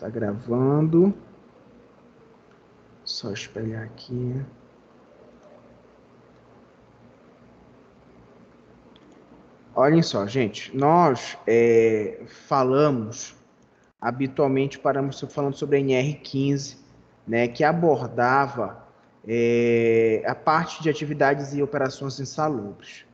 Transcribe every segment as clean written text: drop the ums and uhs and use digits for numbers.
Tá gravando. Só espelhar aqui. Olhem só, gente. Nós falamos, habitualmente paramos falando sobre a NR15, né, que abordava a parte de atividades e operações insalubres.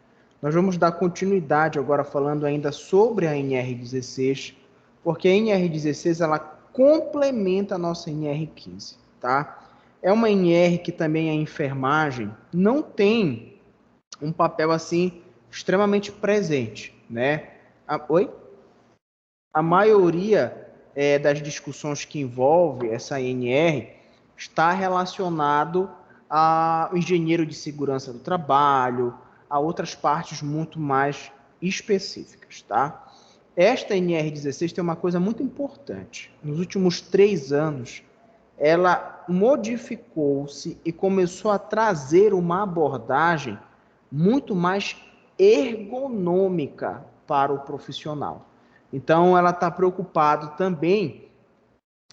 Nós vamos dar continuidade agora falando ainda sobre a NR16, porque a NR16 ela complementa a nossa NR15, tá? É uma NR que também a enfermagem não tem um papel assim extremamente presente, né? A maioria das discussões que envolve essa NR está relacionado ao engenheiro de segurança do trabalho, a outras partes muito mais específicas, tá? Esta NR16 tem uma coisa muito importante. Nos últimos 3 anos, ela modificou-se e começou a trazer uma abordagem muito mais ergonômica para o profissional. Então, ela está preocupada também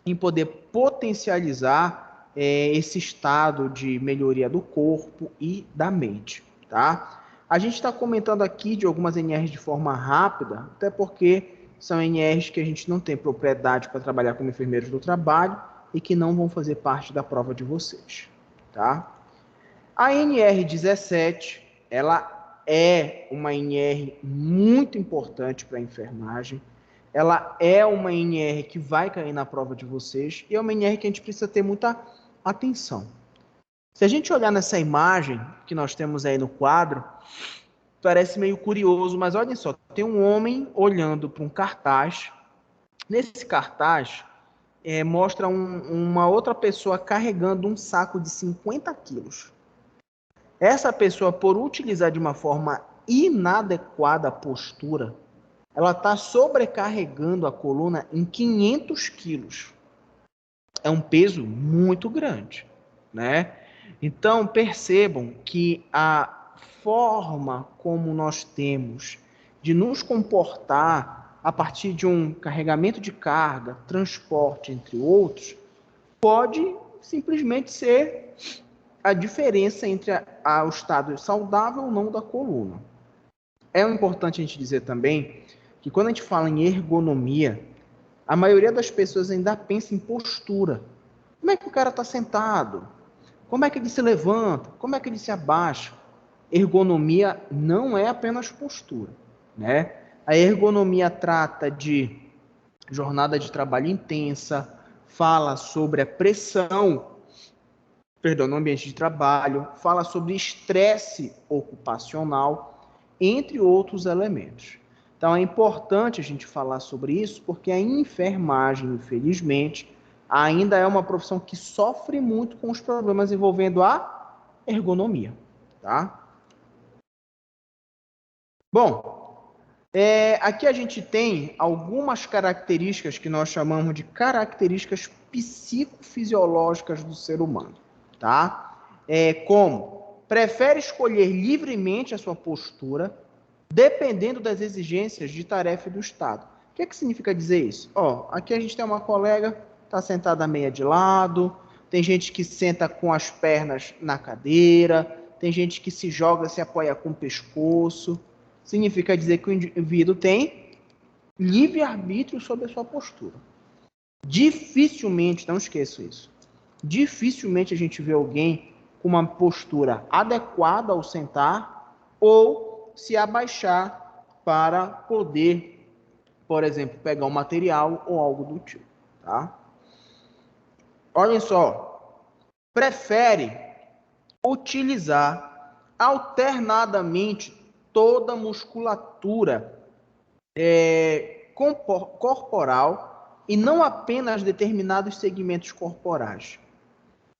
em poder potencializar esse estado de melhoria do corpo e da mente, tá? A gente está comentando aqui de algumas NRs de forma rápida, até porque são NRs que a gente não tem propriedade para trabalhar como enfermeiros do trabalho e que não vão fazer parte da prova de vocês, tá? A NR17, ela é uma NR muito importante para a enfermagem, ela é uma NR que vai cair na prova de vocês e é uma NR que a gente precisa ter muita atenção. Se a gente olhar nessa imagem que nós temos aí no quadro, parece meio curioso, mas olhem só, tem um homem olhando para um cartaz. Nesse cartaz, mostra uma outra pessoa carregando um saco de 50 quilos. Essa pessoa, por utilizar de uma forma inadequada a postura, ela está sobrecarregando a coluna em 500 quilos. É um peso muito grande, né? Então, percebam que a forma como nós temos de nos comportar a partir de um carregamento de carga, transporte, entre outros, pode simplesmente ser a diferença entre o estado saudável ou não da coluna. É importante a gente dizer também que quando a gente fala em ergonomia, a maioria das pessoas ainda pensa em postura. Como é que o cara está sentado? Como é que ele se levanta? Como é que ele se abaixa? Ergonomia não é apenas postura, né? A ergonomia trata de jornada de trabalho intensa, fala sobre a pressão, no ambiente de trabalho, fala sobre estresse ocupacional, entre outros elementos. Então é importante a gente falar sobre isso, porque a enfermagem, infelizmente, ainda é uma profissão que sofre muito com os problemas envolvendo a ergonomia, tá? Bom, aqui a gente tem algumas características que nós chamamos de características psicofisiológicas do ser humano, tá? Como prefere escolher livremente a sua postura, dependendo das exigências de tarefa do Estado. O que significa dizer isso? Aqui a gente tem uma colega, está sentada meia de lado, tem gente que senta com as pernas na cadeira, tem gente que se joga, se apoia com o pescoço. Significa dizer que o indivíduo tem livre-arbítrio sobre a sua postura. Dificilmente, não esqueça isso, dificilmente a gente vê alguém com uma postura adequada ao sentar ou se abaixar para poder, por exemplo, pegar um material ou algo do tipo, tá? Olhem só, prefere utilizar alternadamente toda a musculatura corporal e não apenas determinados segmentos corporais.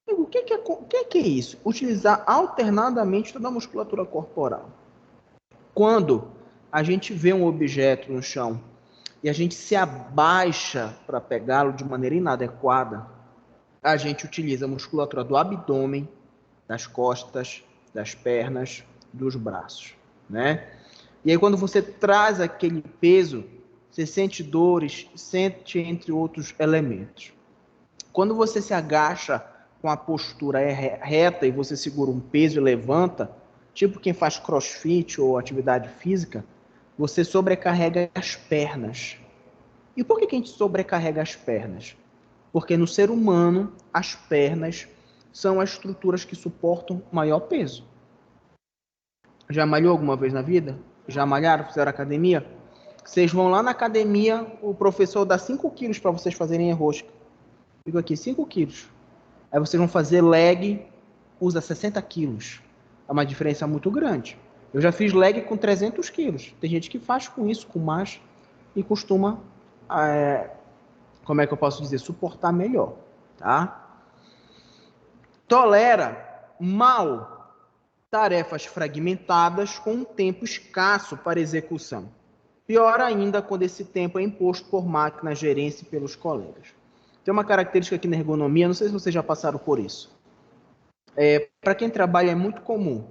O que é isso? Utilizar alternadamente toda a musculatura corporal. Quando a gente vê um objeto no chão e a gente se abaixa para pegá-lo de maneira inadequada, a gente utiliza a musculatura do abdômen, das costas, das pernas, dos braços, né? E aí quando você traz aquele peso, você sente dores, sente entre outros elementos. Quando você se agacha com a postura reta e você segura um peso e levanta, tipo quem faz crossfit ou atividade física, você sobrecarrega as pernas. E por que a gente sobrecarrega as pernas? Porque no ser humano, as pernas são as estruturas que suportam maior peso. Já malhou alguma vez na vida? Já malharam? Fizeram academia? Vocês vão lá na academia, o professor dá 5 quilos para vocês fazerem rosca. Fico aqui, 5 quilos. Aí vocês vão fazer leg, usa 60 quilos. É uma diferença muito grande. Eu já fiz leg com 300 quilos. Tem gente que faz com isso, com mais, e costuma, como é que eu posso dizer, suportar melhor. Tá? Tolera mal tarefas fragmentadas com um tempo escasso para execução. Pior ainda quando esse tempo é imposto por máquina, gerência e pelos colegas. Tem uma característica aqui na ergonomia, não sei se vocês já passaram por isso. Para quem trabalha é muito comum.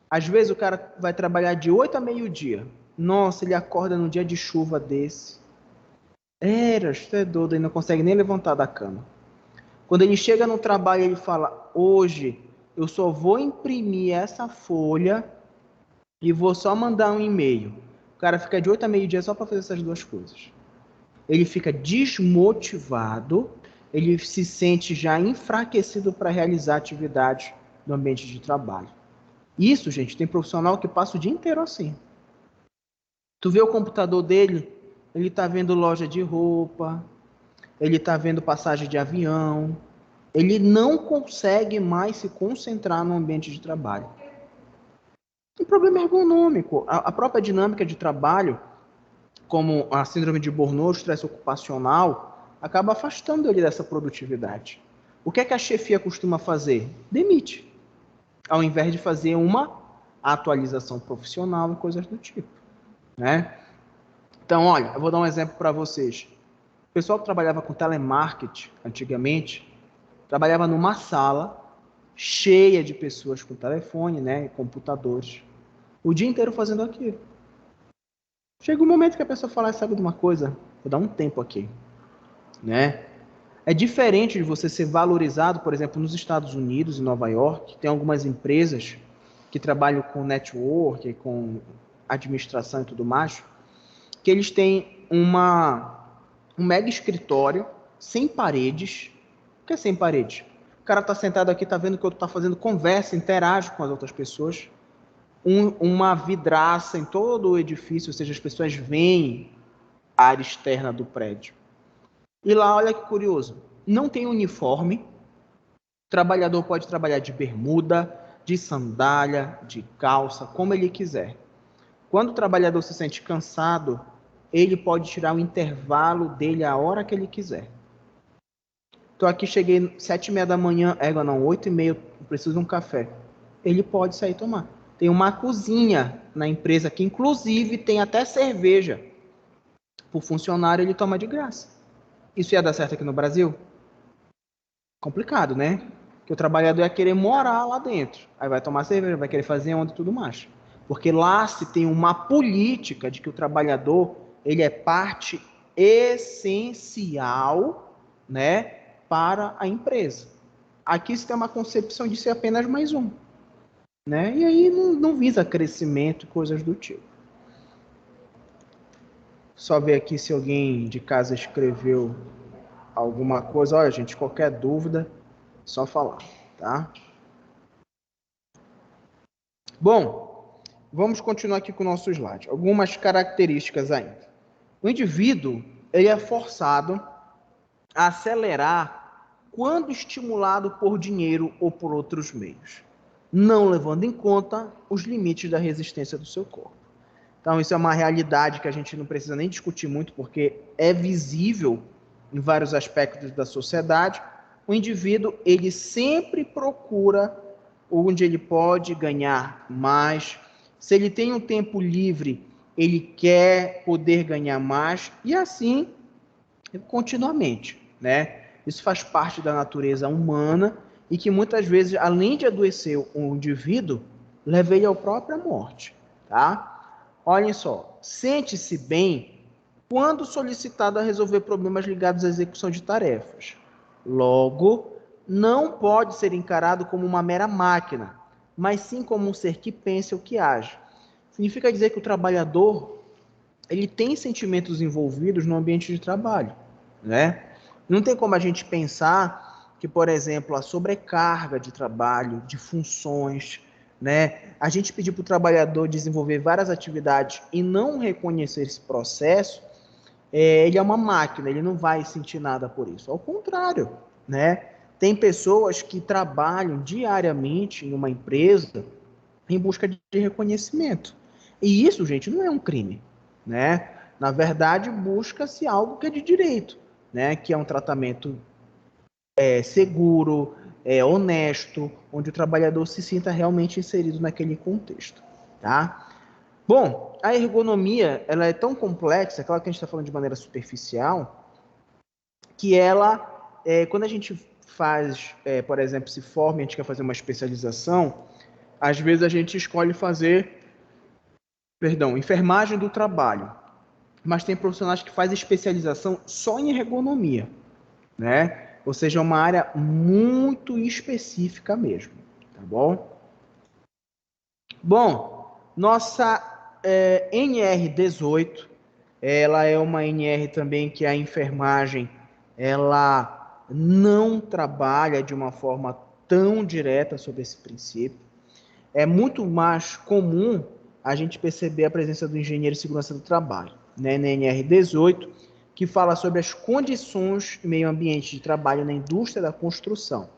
Às vezes o cara vai trabalhar de 8 a meio-dia. Nossa, ele acorda num dia de chuva desse. Você é doido, ele não consegue nem levantar da cama. Quando ele chega no trabalho, ele fala, hoje eu só vou imprimir essa folha e vou só mandar um e-mail. O cara fica de 8 a meio-dia só para fazer essas duas coisas. Ele fica desmotivado, ele se sente já enfraquecido para realizar atividades no ambiente de trabalho. Isso, gente, tem profissional que passa o dia inteiro assim. Tu vê o computador dele, ele está vendo loja de roupa, ele está vendo passagem de avião, ele não consegue mais se concentrar no ambiente de trabalho. Tem problema ergonômico. A própria dinâmica de trabalho, como a síndrome de Burnout, estresse ocupacional, acaba afastando ele dessa produtividade. O que é que a chefia costuma fazer? Demite, ao invés de fazer uma atualização profissional e coisas do tipo, né? Então, olha, eu vou dar um exemplo para vocês. O pessoal que trabalhava com telemarketing antigamente, trabalhava numa sala cheia de pessoas com telefone, né, e computadores, o dia inteiro fazendo aquilo. Chega um momento que a pessoa fala, sabe de uma coisa? Vou dar um tempo aqui, né? É diferente de você ser valorizado, por exemplo, nos Estados Unidos, em Nova York, tem algumas empresas que trabalham com network, com administração e tudo mais, que eles têm um mega escritório sem paredes. O que é sem paredes? O cara está sentado aqui, está vendo que o outro está fazendo conversa, interage com as outras pessoas. Uma vidraça em todo o edifício, ou seja, as pessoas veem a área externa do prédio. E lá, olha que curioso, não tem uniforme, o trabalhador pode trabalhar de bermuda, de sandália, de calça, como ele quiser. Quando o trabalhador se sente cansado, ele pode tirar o intervalo dele a hora que ele quiser. Estou aqui, cheguei 7h30 da manhã, 8h30, preciso de um café. Ele pode sair tomar. Tem uma cozinha na empresa que, inclusive, tem até cerveja. Por funcionário, ele toma de graça. Isso ia dar certo aqui no Brasil? Complicado, né? Porque o trabalhador ia querer morar lá dentro. Aí vai tomar cerveja, vai querer fazer onda e tudo mais. Porque lá se tem uma política de que o trabalhador, ele é parte essencial, né, para a empresa. Aqui se tem uma concepção de ser apenas mais um, né? E aí não visa crescimento e coisas do tipo. Só ver aqui se alguém de casa escreveu alguma coisa. Olha, gente, qualquer dúvida, só falar, tá? Bom, vamos continuar aqui com o nosso slide. Algumas características ainda. O indivíduo, ele é forçado a acelerar quando estimulado por dinheiro ou por outros meios, não levando em conta os limites da resistência do seu corpo. Então, isso é uma realidade que a gente não precisa nem discutir muito, porque é visível em vários aspectos da sociedade. O indivíduo, ele sempre procura onde ele pode ganhar mais. Se ele tem um tempo livre, ele quer poder ganhar mais, e assim continuamente, né? Isso faz parte da natureza humana e que muitas vezes, além de adoecer o indivíduo, leva ele à própria morte, tá? Olhem só, sente-se bem quando solicitado a resolver problemas ligados à execução de tarefas. Logo, não pode ser encarado como uma mera máquina, mas sim como um ser que pensa ou que age. Significa dizer que o trabalhador ele tem sentimentos envolvidos no ambiente de trabalho, né? Não tem como a gente pensar que, por exemplo, a sobrecarga de trabalho, de funções, né? A gente pedir para o trabalhador desenvolver várias atividades e não reconhecer esse processo, ele é uma máquina, ele não vai sentir nada por isso. Ao contrário, né? Tem pessoas que trabalham diariamente em uma empresa em busca de reconhecimento. E isso, gente, não é um crime, né? Na verdade, busca-se algo que é de direito, né? Que é um tratamento seguro, honesto, onde o trabalhador se sinta realmente inserido naquele contexto, tá? Bom, a ergonomia, ela é tão complexa, claro que a gente está falando de maneira superficial, que ela, quando a gente faz, por exemplo, se forma e a gente quer fazer uma especialização, às vezes a gente escolhe fazer, perdão, enfermagem do trabalho, mas tem profissionais que fazem especialização só em ergonomia, né? Ou seja, é uma área muito específica mesmo, tá bom? Bom, nossa NR18, ela é uma NR também que a enfermagem, ela não trabalha de uma forma tão direta sobre esse princípio. É muito mais comum a gente perceber a presença do engenheiro de segurança do trabalho, né, na NR18, que fala sobre as condições e meio ambiente de trabalho na indústria da construção,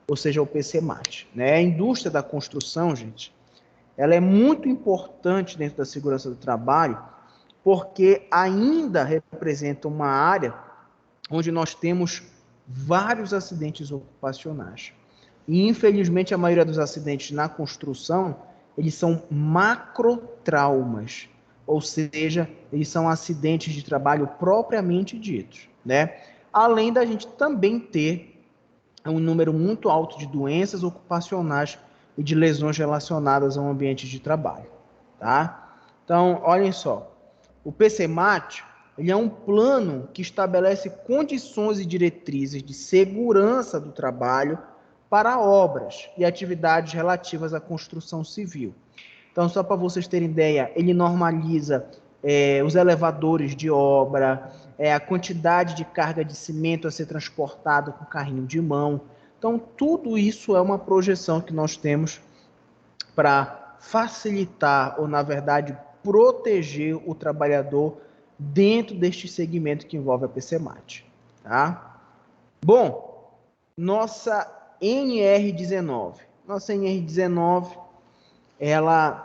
ou seja, o PCMAT. Né? A indústria da construção, gente, ela é muito importante dentro da segurança do trabalho, porque ainda representa uma área onde nós temos vários acidentes ocupacionais. E, infelizmente, a maioria dos acidentes na construção, eles são macrotraumas, ou seja, eles são acidentes de trabalho propriamente ditos, né? Além da gente também ter um número muito alto de doenças ocupacionais e de lesões relacionadas ao ambiente de trabalho, tá? Então, olhem só, o PCMAT, ele é um plano que estabelece condições e diretrizes de segurança do trabalho para obras e atividades relativas à construção civil. Então, só para vocês terem ideia, ele normaliza os elevadores de obra, a quantidade de carga de cimento a ser transportado com carrinho de mão. Então, tudo isso é uma projeção que nós temos para facilitar, ou na verdade, proteger o trabalhador dentro deste segmento que envolve a PCMAT. Tá? Bom, nossa NR19. Nossa NR19, ela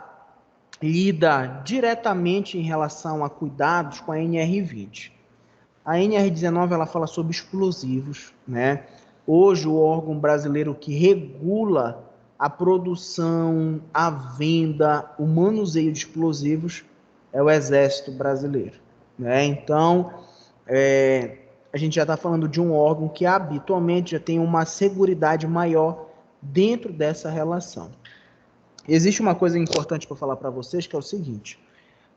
lida diretamente em relação a cuidados com a NR20. A NR19 ela fala sobre explosivos, né? Hoje o órgão brasileiro que regula a produção, a venda, o manuseio de explosivos é o Exército Brasileiro, né? Então, a gente já está falando de um órgão que habitualmente já tem uma seguridade maior dentro dessa relação. Existe uma coisa importante para falar para vocês, que é o seguinte: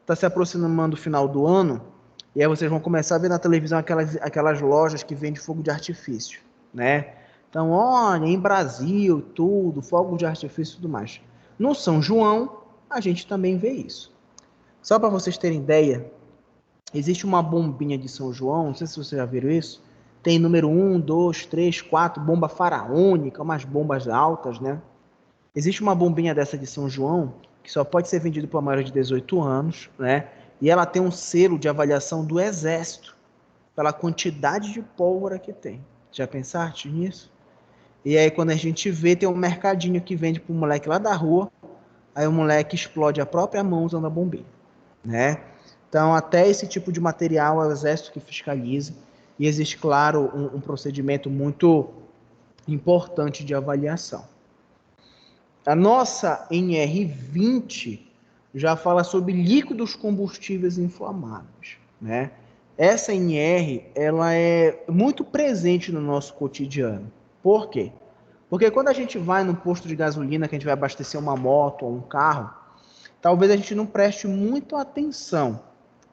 está se aproximando o final do ano, e aí vocês vão começar a ver na televisão aquelas lojas que vendem fogo de artifício, né? Então, olha, em Brasil, tudo, fogo de artifício e tudo mais. No São João, a gente também vê isso. Só para vocês terem ideia, existe uma bombinha de São João, não sei se vocês já viram isso, tem número 1, 2, 3, 4, bomba faraônica, umas bombas altas, né? Existe uma bombinha dessa de São João que só pode ser vendido para maior de 18 anos, né? E ela tem um selo de avaliação do Exército pela quantidade de pólvora que tem. Já pensaste nisso? E aí quando a gente vê, tem um mercadinho que vende para o moleque lá da rua, aí o moleque explode a própria mão usando a bombinha, né? Então até esse tipo de material é o Exército que fiscaliza e existe, claro, um procedimento muito importante de avaliação. A nossa NR20 já fala sobre líquidos combustíveis inflamáveis, né? Essa NR, ela é muito presente no nosso cotidiano. Por quê? Porque quando a gente vai no posto de gasolina, que a gente vai abastecer uma moto ou um carro, talvez a gente não preste muita atenção,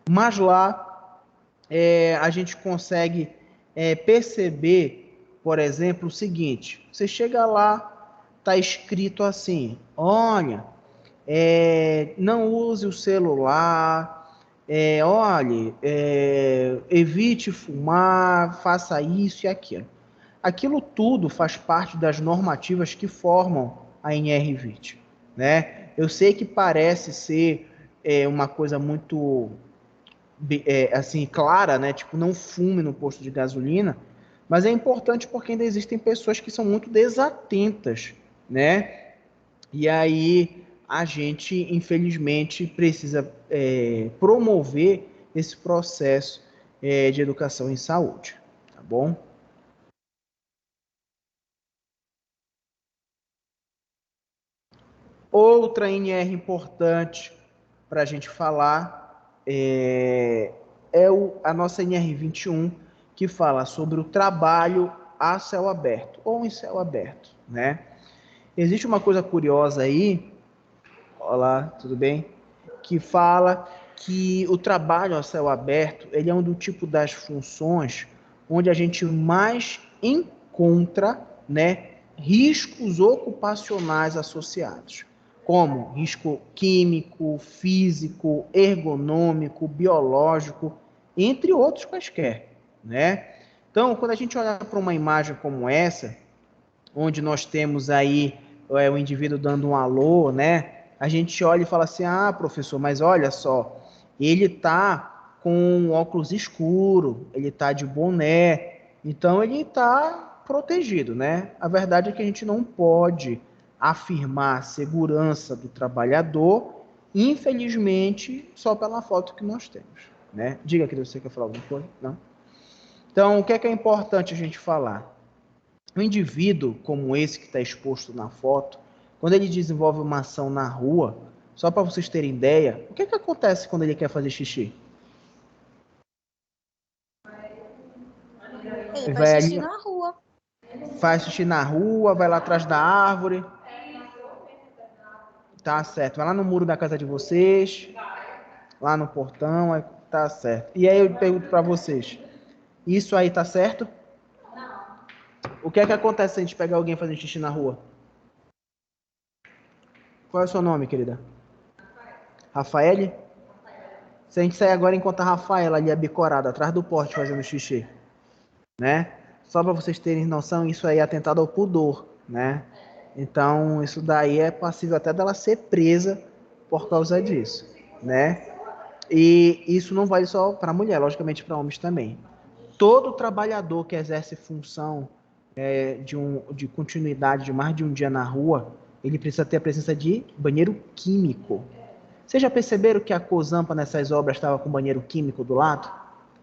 mas lá a gente consegue perceber, por exemplo, o seguinte: você chega lá, está escrito assim, olha, não use o celular, olhe, evite fumar, faça isso e aquilo. Aquilo tudo faz parte das normativas que formam a NR20, né? Eu sei que parece ser uma coisa muito assim clara, né? Tipo, não fume no posto de gasolina, mas é importante porque ainda existem pessoas que são muito desatentas, né? E aí a gente, infelizmente, precisa promover esse processo de educação em saúde, tá bom? Outra NR importante para a gente falar a nossa NR21, que fala sobre o trabalho a céu aberto ou em céu aberto, né? Existe uma coisa curiosa aí, olá, tudo bem? Que fala que o trabalho a céu aberto, ele é um do tipo das funções onde a gente mais encontra, né, riscos ocupacionais associados, como risco químico, físico, ergonômico, biológico, entre outros quaisquer, né? Então, quando a gente olha para uma imagem como essa, onde nós temos aí o indivíduo dando um alô, né? A gente olha e fala assim: ah, professor, mas olha só, ele tá com um óculos escuro, ele tá de boné, então ele tá protegido, né? A verdade é que a gente não pode afirmar a segurança do trabalhador, infelizmente, só pela foto que nós temos, né? Diga, querido, você quer falar alguma coisa? Não? Então, o que é importante a gente falar? Um indivíduo como esse que está exposto na foto, quando ele desenvolve uma ação na rua, só para vocês terem ideia, o que é que acontece quando ele quer fazer xixi? Ele Ele faz vai xixi ali, na rua. faz xixi na rua, vai lá atrás da árvore, tá certo. Vai lá no muro da casa de vocês, lá no portão, aí tá certo. E aí eu pergunto para vocês, isso aí tá certo? O que é que acontece se a gente pegar alguém fazendo xixi na rua? Qual é o seu nome, querida? Rafaele? Se a gente sair agora e encontrar a Rafaela ali abicorada atrás do porte fazendo xixi, né? Só para vocês terem noção, isso aí é atentado ao pudor, né? Então, isso daí é passível até dela ser presa por causa disso, né? E isso não vale só para mulher, logicamente para homens também. Todo trabalhador que exerce função de continuidade de mais de um dia na rua, ele precisa ter a presença de banheiro químico. Vocês já perceberam que a Cozampa nessas obras estava com banheiro químico do lado?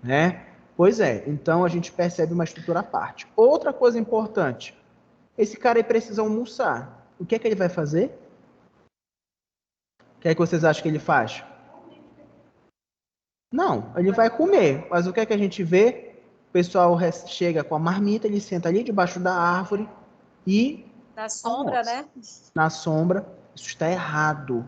Né? Pois é, então a gente percebe uma estrutura à parte. Outra coisa importante, esse cara aí precisa almoçar. O que é que ele vai fazer? O que é que vocês acham que ele faz? Não, ele vai comer. Mas o que é que a gente vê? O pessoal chega com a marmita, ele senta ali debaixo da árvore e Na sombra, almoça. né? Na sombra, isso está errado.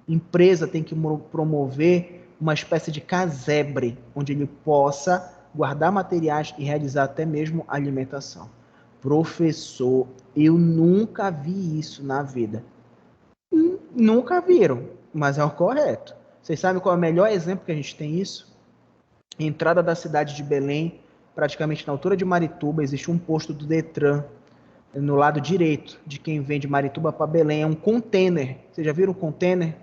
Empresa tem que promover uma espécie de casebre, onde ele possa guardar materiais e realizar até mesmo alimentação. Professor, eu nunca vi isso na vida. Nunca viram, mas é o correto. Vocês sabem qual é o melhor exemplo que a gente tem isso? Entrada da cidade de Belém, praticamente na altura de Marituba, existe um posto do Detran no lado direito de quem vem de Marituba para Belém. É um container. Vocês já viram um container?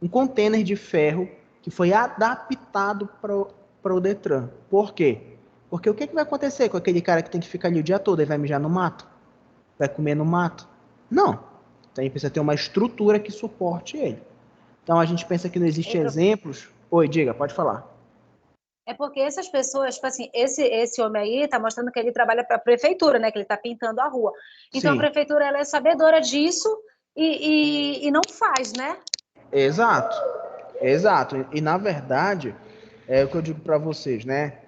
Um container de ferro que foi adaptado para o Detran. Por quê? Porque o que, que vai acontecer com aquele cara que tem que ficar ali o dia todo? Ele vai mijar no mato? Vai comer no mato? Não. Então a gente precisa ter uma estrutura que suporte ele. Então a gente pensa que não existe exemplos. Oi, diga, pode falar. É porque essas pessoas, tipo assim, esse homem aí tá mostrando que ele trabalha para a prefeitura, né? Que ele tá pintando a rua. Então a Sim, prefeitura ela é sabedora disso e não faz, né? exato. Exato. E na verdade, é o que eu digo para vocês, né?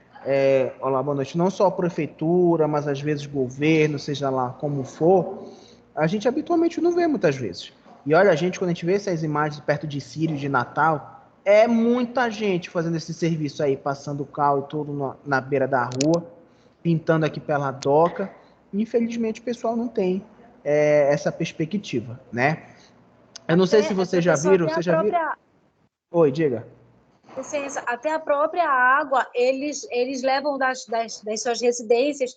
Olá, boa noite. Não só a prefeitura, mas às vezes governo, seja lá como for, a gente habitualmente não vê muitas vezes. E olha, a gente, quando a gente vê essas imagens perto de Sírio, de Natal, é muita gente fazendo esse serviço aí, passando cal e tudo na beira da rua, pintando aqui pela doca. Infelizmente, o pessoal não tem essa perspectiva, né? Eu não sei se vocês já Professor, viram, até a vocês já viram? própria Oi, diga. licença, até a própria água, eles levam das suas residências.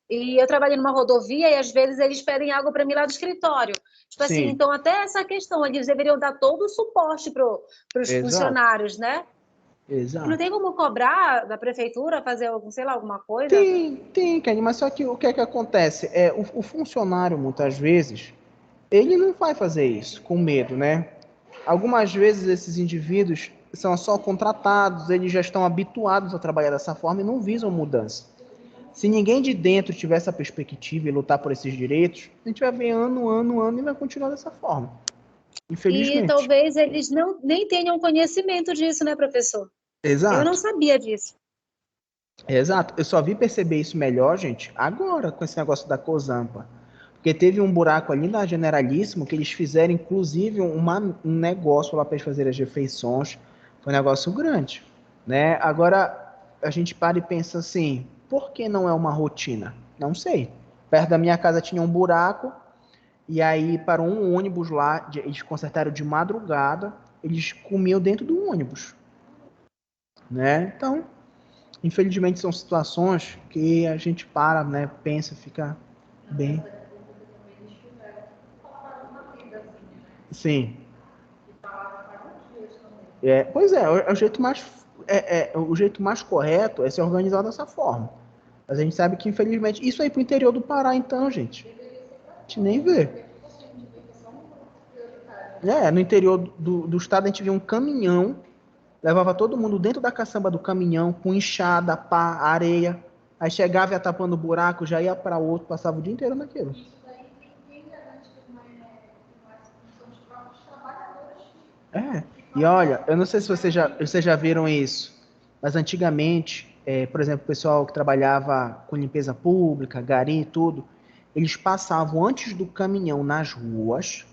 E eu trabalhei numa rodovia e às vezes eles pedem água para mim lá do escritório. Tipo assim, Sim, então até essa questão, eles deveriam dar todo o suporte para os exato, funcionários, né? E não tem exato. como cobrar da prefeitura fazer algum, sei lá, alguma coisa? Tem, Kenny, mas só que o que é que acontece? O funcionário, muitas vezes, ele não vai fazer isso com medo, né? Algumas vezes esses indivíduos são só contratados, eles já estão habituados a trabalhar dessa forma e não visam mudança. Se ninguém de dentro tiver essa perspectiva e lutar por esses direitos, a gente vai ver ano e vai continuar dessa forma. E Infelizmente. talvez eles não nem tenham conhecimento disso, né, professor? Eu não Exato. sabia disso. Exato. Eu só vi perceber isso melhor, gente, agora com esse negócio da Cozampa. Porque teve um buraco ali na Generalíssimo que eles fizeram, inclusive, um negócio lá para eles fazerem as refeições. Foi um negócio grande, né? Agora, a gente para e pensa assim, por que não é uma rotina? Não sei. Perto da minha casa tinha um buraco, e aí parou um ônibus lá, eles consertaram de madrugada, eles comiam dentro do ônibus, né? Então, infelizmente são situações que a gente para, né, pensa, fica bem. Sim. Pois é o jeito mais o jeito mais correto é se organizar dessa forma. Mas a gente sabe que infelizmente isso aí pro interior do Pará, então, gente, a gente nem vê. No interior do estado a gente via um caminhão, levava todo mundo dentro da caçamba do caminhão com enxada, pá, areia. Aí chegava e ia tapando o buraco, já ia para outro, passava o dia inteiro naquilo. É. E olha, eu não sei se vocês já viram isso, mas antigamente, por exemplo, o pessoal que trabalhava com limpeza pública, gari e tudo, eles passavam antes do caminhão nas ruas,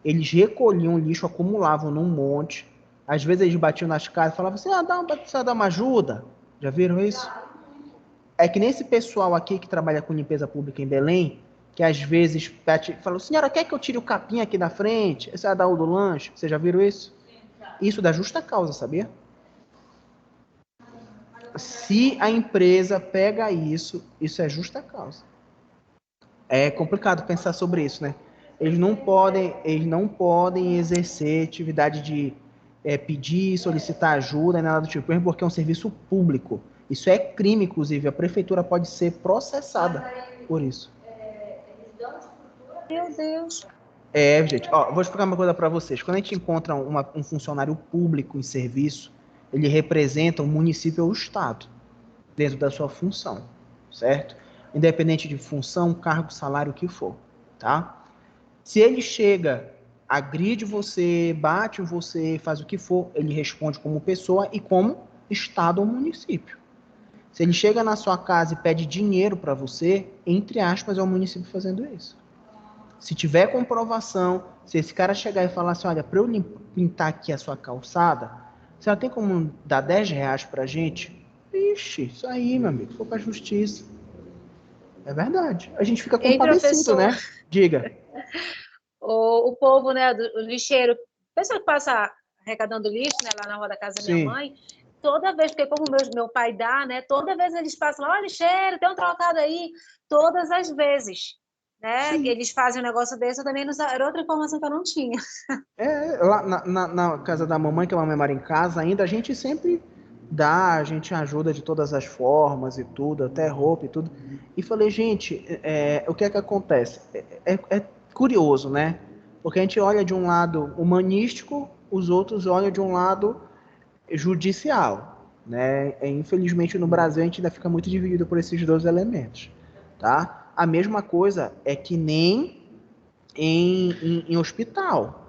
eles recolhiam o lixo, acumulavam num monte, às vezes eles batiam nas casas e falavam assim, precisa dar uma ajuda. Já viram isso? É que nem esse pessoal aqui que trabalha com limpeza pública em Belém, que às vezes fala, senhora, quer que eu tire o capim aqui da frente? Esse é dar o do lanche. Vocês já viram isso? Isso dá justa causa, sabia? Se a empresa pega isso, isso é justa causa. É complicado pensar sobre isso, né? Eles não podem exercer atividade de pedir, solicitar ajuda, nada do tipo, porque é um serviço público. Isso é crime, inclusive. A prefeitura pode ser processada por isso. Meu Deus. Gente, ó, vou explicar uma coisa para vocês. Quando a gente encontra um funcionário público em serviço, ele representa o município ou o estado dentro da sua função, certo? Independente de função, cargo, salário, o que for, tá? Se ele chega, agride você, bate em você, faz o que for, ele responde como pessoa e como estado ou município. Se ele chega na sua casa e pede dinheiro para você, entre aspas, é o município fazendo isso. Se tiver comprovação, se esse cara chegar e falar assim, olha, para eu pintar aqui a sua calçada, você não tem como dar R$ 10 pra gente? Ixi, isso aí, meu amigo, for pra justiça. É verdade. A gente fica Ei, compadecido, professor, né? Diga. o povo, né, o lixeiro, pessoa que passa arrecadando lixo, né, lá na rua da casa da minha Sim. mãe, toda vez, porque como meu pai dá, né, toda vez eles passam lá, ó, lixeiro, tem um trocado aí, todas as vezes, né, que Sim. eles fazem um negócio desse, eu também não, era outra informação que eu não tinha. Lá na casa da mamãe, que a mamãe mora em casa ainda, a gente sempre dá, a gente ajuda de todas as formas e tudo, até roupa e tudo. E falei, gente, o que é que acontece? É curioso, né? Porque a gente olha de um lado humanístico, os outros olham de um lado judicial, né? Infelizmente no Brasil a gente ainda fica muito dividido por esses dois elementos, tá? A mesma coisa é que nem em hospital.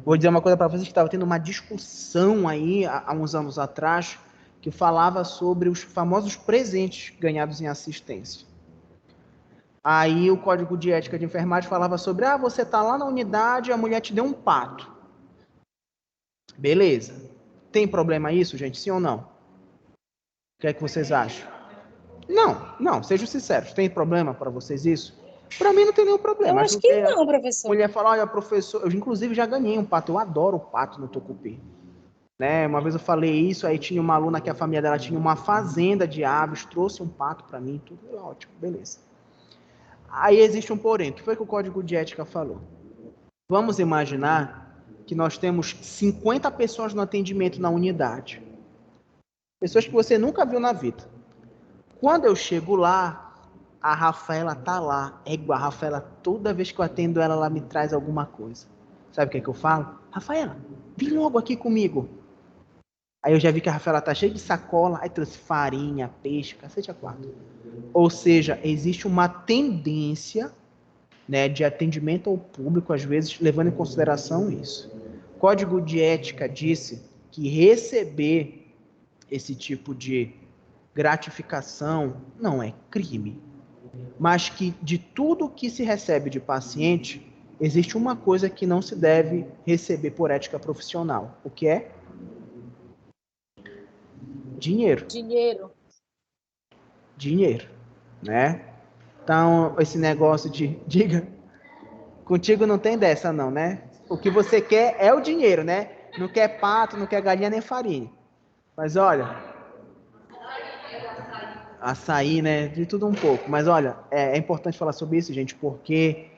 Vou dizer uma coisa para vocês que estava tendo uma discussão aí há uns anos atrás que falava sobre os famosos presentes ganhados em assistência. Aí o Código de Ética de Enfermagem falava sobre, você tá lá na unidade e a mulher te deu um pato. Beleza. Tem problema isso, gente? Sim ou não? O que é que vocês acham? Não, sejam sinceros. Tem problema para vocês isso? Para mim não tem nenhum problema. Eu acho que não, professor. Mulher fala, olha, professor, eu inclusive já ganhei um pato, eu adoro o pato no tucupi. Né? Uma vez eu falei isso, aí tinha uma aluna que a família dela tinha uma fazenda de aves, trouxe um pato para mim, tudo ótimo, beleza. Aí existe um porém, o que foi que o Código de Ética falou? Vamos imaginar que nós temos 50 pessoas no atendimento na unidade. Pessoas que você nunca viu na vida. Quando eu chego lá, a Rafaela tá lá. A Rafaela, toda vez que eu atendo ela, ela me traz alguma coisa. Sabe o que é que eu falo? Rafaela, vem logo aqui comigo. Aí eu já vi que a Rafaela tá cheia de sacola, aí trouxe farinha, peixe, cacete a quatro. Ou seja, existe uma tendência, né, de atendimento ao público, às vezes, levando em consideração isso. O Código de Ética disse que receber esse tipo de gratificação não é crime, mas que de tudo que se recebe de paciente, existe uma coisa que não se deve receber por ética profissional. O que é? Dinheiro. Dinheiro, né? Então, esse negócio de, diga, contigo não tem dessa não, né? O que você quer é o dinheiro, né? Não quer pato, não quer galinha nem farinha. Mas olha, açaí, né? De tudo um pouco. Mas olha, é importante falar sobre isso, gente, porque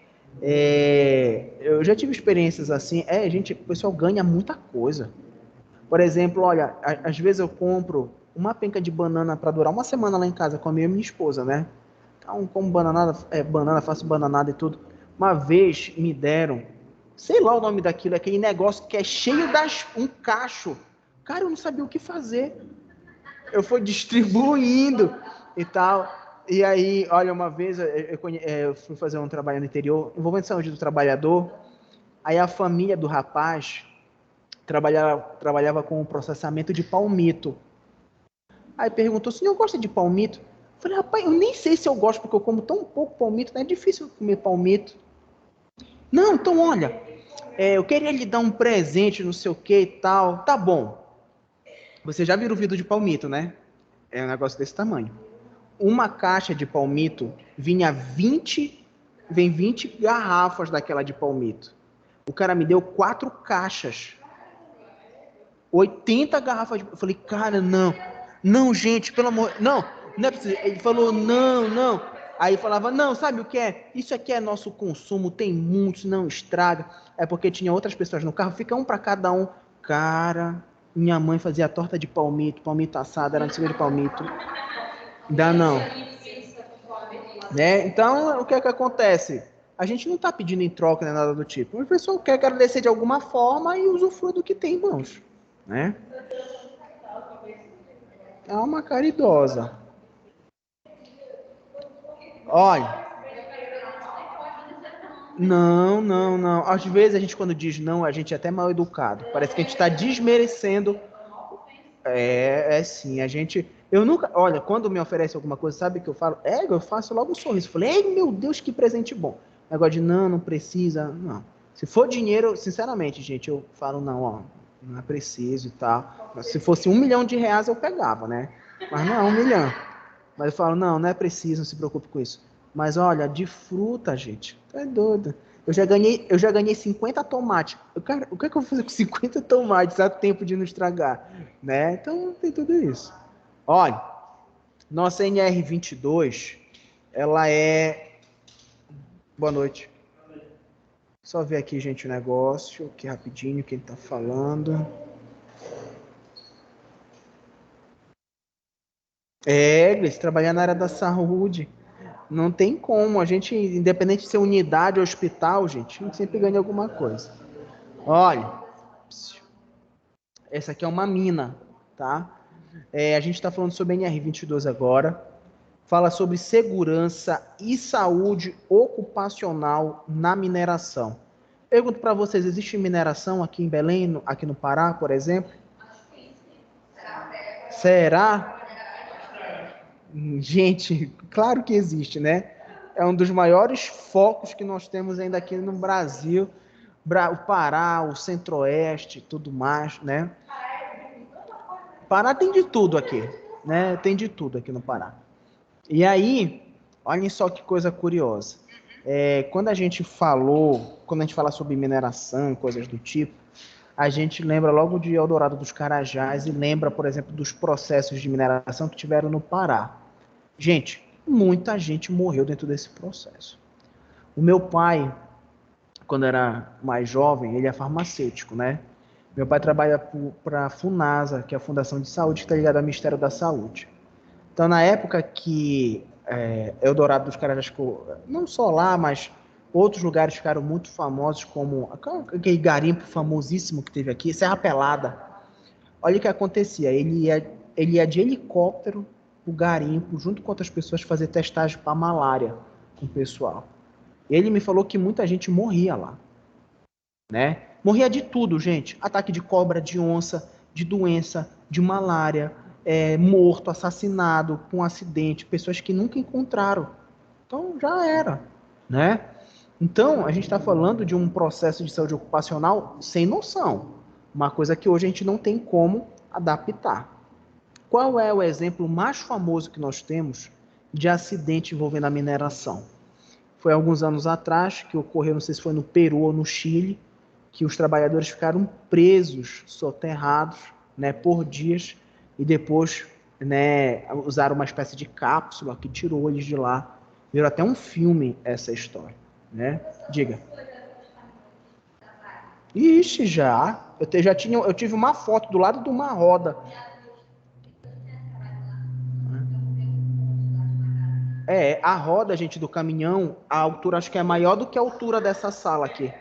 eu já tive experiências assim. Gente, o pessoal ganha muita coisa. Por exemplo, olha, às vezes eu compro uma penca de banana para durar uma semana lá em casa com a minha esposa, né? Então, como banana, faço bananada e tudo. Uma vez me deram, sei lá o nome daquilo, aquele negócio que é cheio um cacho. Cara, eu não sabia o que fazer. Eu fui distribuindo e tal. E aí, olha, uma vez eu fui fazer um trabalho no interior, envolvendo saúde do trabalhador. Aí a família do rapaz trabalhava com o processamento de palmito. Aí perguntou, senhor gosta de palmito? Eu falei, rapaz, eu nem sei se eu gosto, porque eu como tão pouco palmito, né? É difícil comer palmito. Não, então olha, eu queria lhe dar um presente, não sei o que e tal. Tá bom. Você já viu o vidro de palmito, né? É um negócio desse tamanho. Uma caixa de palmito vem 20 garrafas daquela de palmito. O cara me deu 4 caixas. 80 garrafas de... Eu falei, cara, não, gente, pelo amor... Não é preciso. Ele falou, não. Aí falava, não, sabe o que é? Isso aqui é nosso consumo, tem muitos, não estraga. É porque tinha outras pessoas no carro, fica um para cada um. Cara, minha mãe fazia torta de palmito assado, era no cima de palmito. Dá não. Né? Então, o que é que acontece? A gente não está pedindo em troca nem nada do tipo. O pessoal quer agradecer de alguma forma e usufrui do que tem em mãos. Né? É uma caridosa. Olha. Não. Às vezes a gente, quando diz não, a gente é até mal educado. Parece que a gente está desmerecendo. Sim. A gente. Eu nunca. Olha, quando me oferece alguma coisa, sabe o que eu falo? Eu faço logo um sorriso. Falei, meu Deus, que presente bom. Negócio de não precisa. Não. Se for dinheiro, sinceramente, gente, eu falo, não, ó, não é preciso e tal. Se fosse R$1 milhão eu pegava, né? Mas não é 1 milhão. Mas eu falo, não é preciso, não se preocupe com isso. Mas olha, de fruta, gente, tá doido. Eu já ganhei 50 tomates. Cara, o que é que eu vou fazer com 50 tomates? Há tempo de não estragar, né? Então tem tudo isso. Olha, nossa NR22, ela é... Boa noite. Só ver aqui, gente, o negócio, aqui rapidinho, quem tá falando. Gleice, trabalhar na área da saúde. Não tem como. A gente, independente de ser unidade ou hospital, gente, a gente sempre ganha alguma coisa. Olha, essa aqui é uma mina, tá? A gente está falando sobre NR22 agora. Fala sobre segurança e saúde ocupacional na mineração. Pergunto para vocês, existe mineração aqui em Belém, aqui no Pará, por exemplo? Será? Gente, claro que existe, né? É um dos maiores focos que nós temos ainda aqui no Brasil, o Pará, o Centro-Oeste, tudo mais, né? Pará tem de tudo aqui, né? Tem de tudo aqui no Pará. E aí, olhem só que coisa curiosa. Quando a gente fala sobre mineração, coisas do tipo, a gente lembra logo de Eldorado dos Carajás e lembra, por exemplo, dos processos de mineração que tiveram no Pará. Gente, muita gente morreu dentro desse processo. O meu pai, quando era mais jovem, ele é farmacêutico, né? Meu pai trabalha para a FUNASA, que é a Fundação de Saúde, que está ligada ao Ministério da Saúde. Então, na época que Eldorado dos Carajás ficou, não só lá, mas outros lugares ficaram muito famosos, como aquele garimpo famosíssimo que teve aqui, Serra Pelada. Olha o que acontecia, ele ia de helicóptero o garimpo, junto com outras pessoas, fazer testagem para malária com o pessoal. E ele me falou que muita gente morria lá, né? Morria de tudo, gente. Ataque de cobra, de onça, de doença, de malária, morto, assassinado, com um acidente, pessoas que nunca encontraram. Então já era, né? Então a gente está falando de um processo de saúde ocupacional sem noção, uma coisa que hoje a gente não tem como adaptar. Qual é o exemplo mais famoso que nós temos de acidente envolvendo a mineração? Foi alguns anos atrás que ocorreu, não sei se foi no Peru ou no Chile, que os trabalhadores ficaram presos, soterrados, né, por dias, e depois, né, usaram uma espécie de cápsula que tirou eles de lá. Virou até um filme essa história, né? Diga. Ixi, já. Eu tive uma foto do lado de uma roda. A roda, gente, do caminhão, a altura acho que é maior do que a altura dessa sala aqui.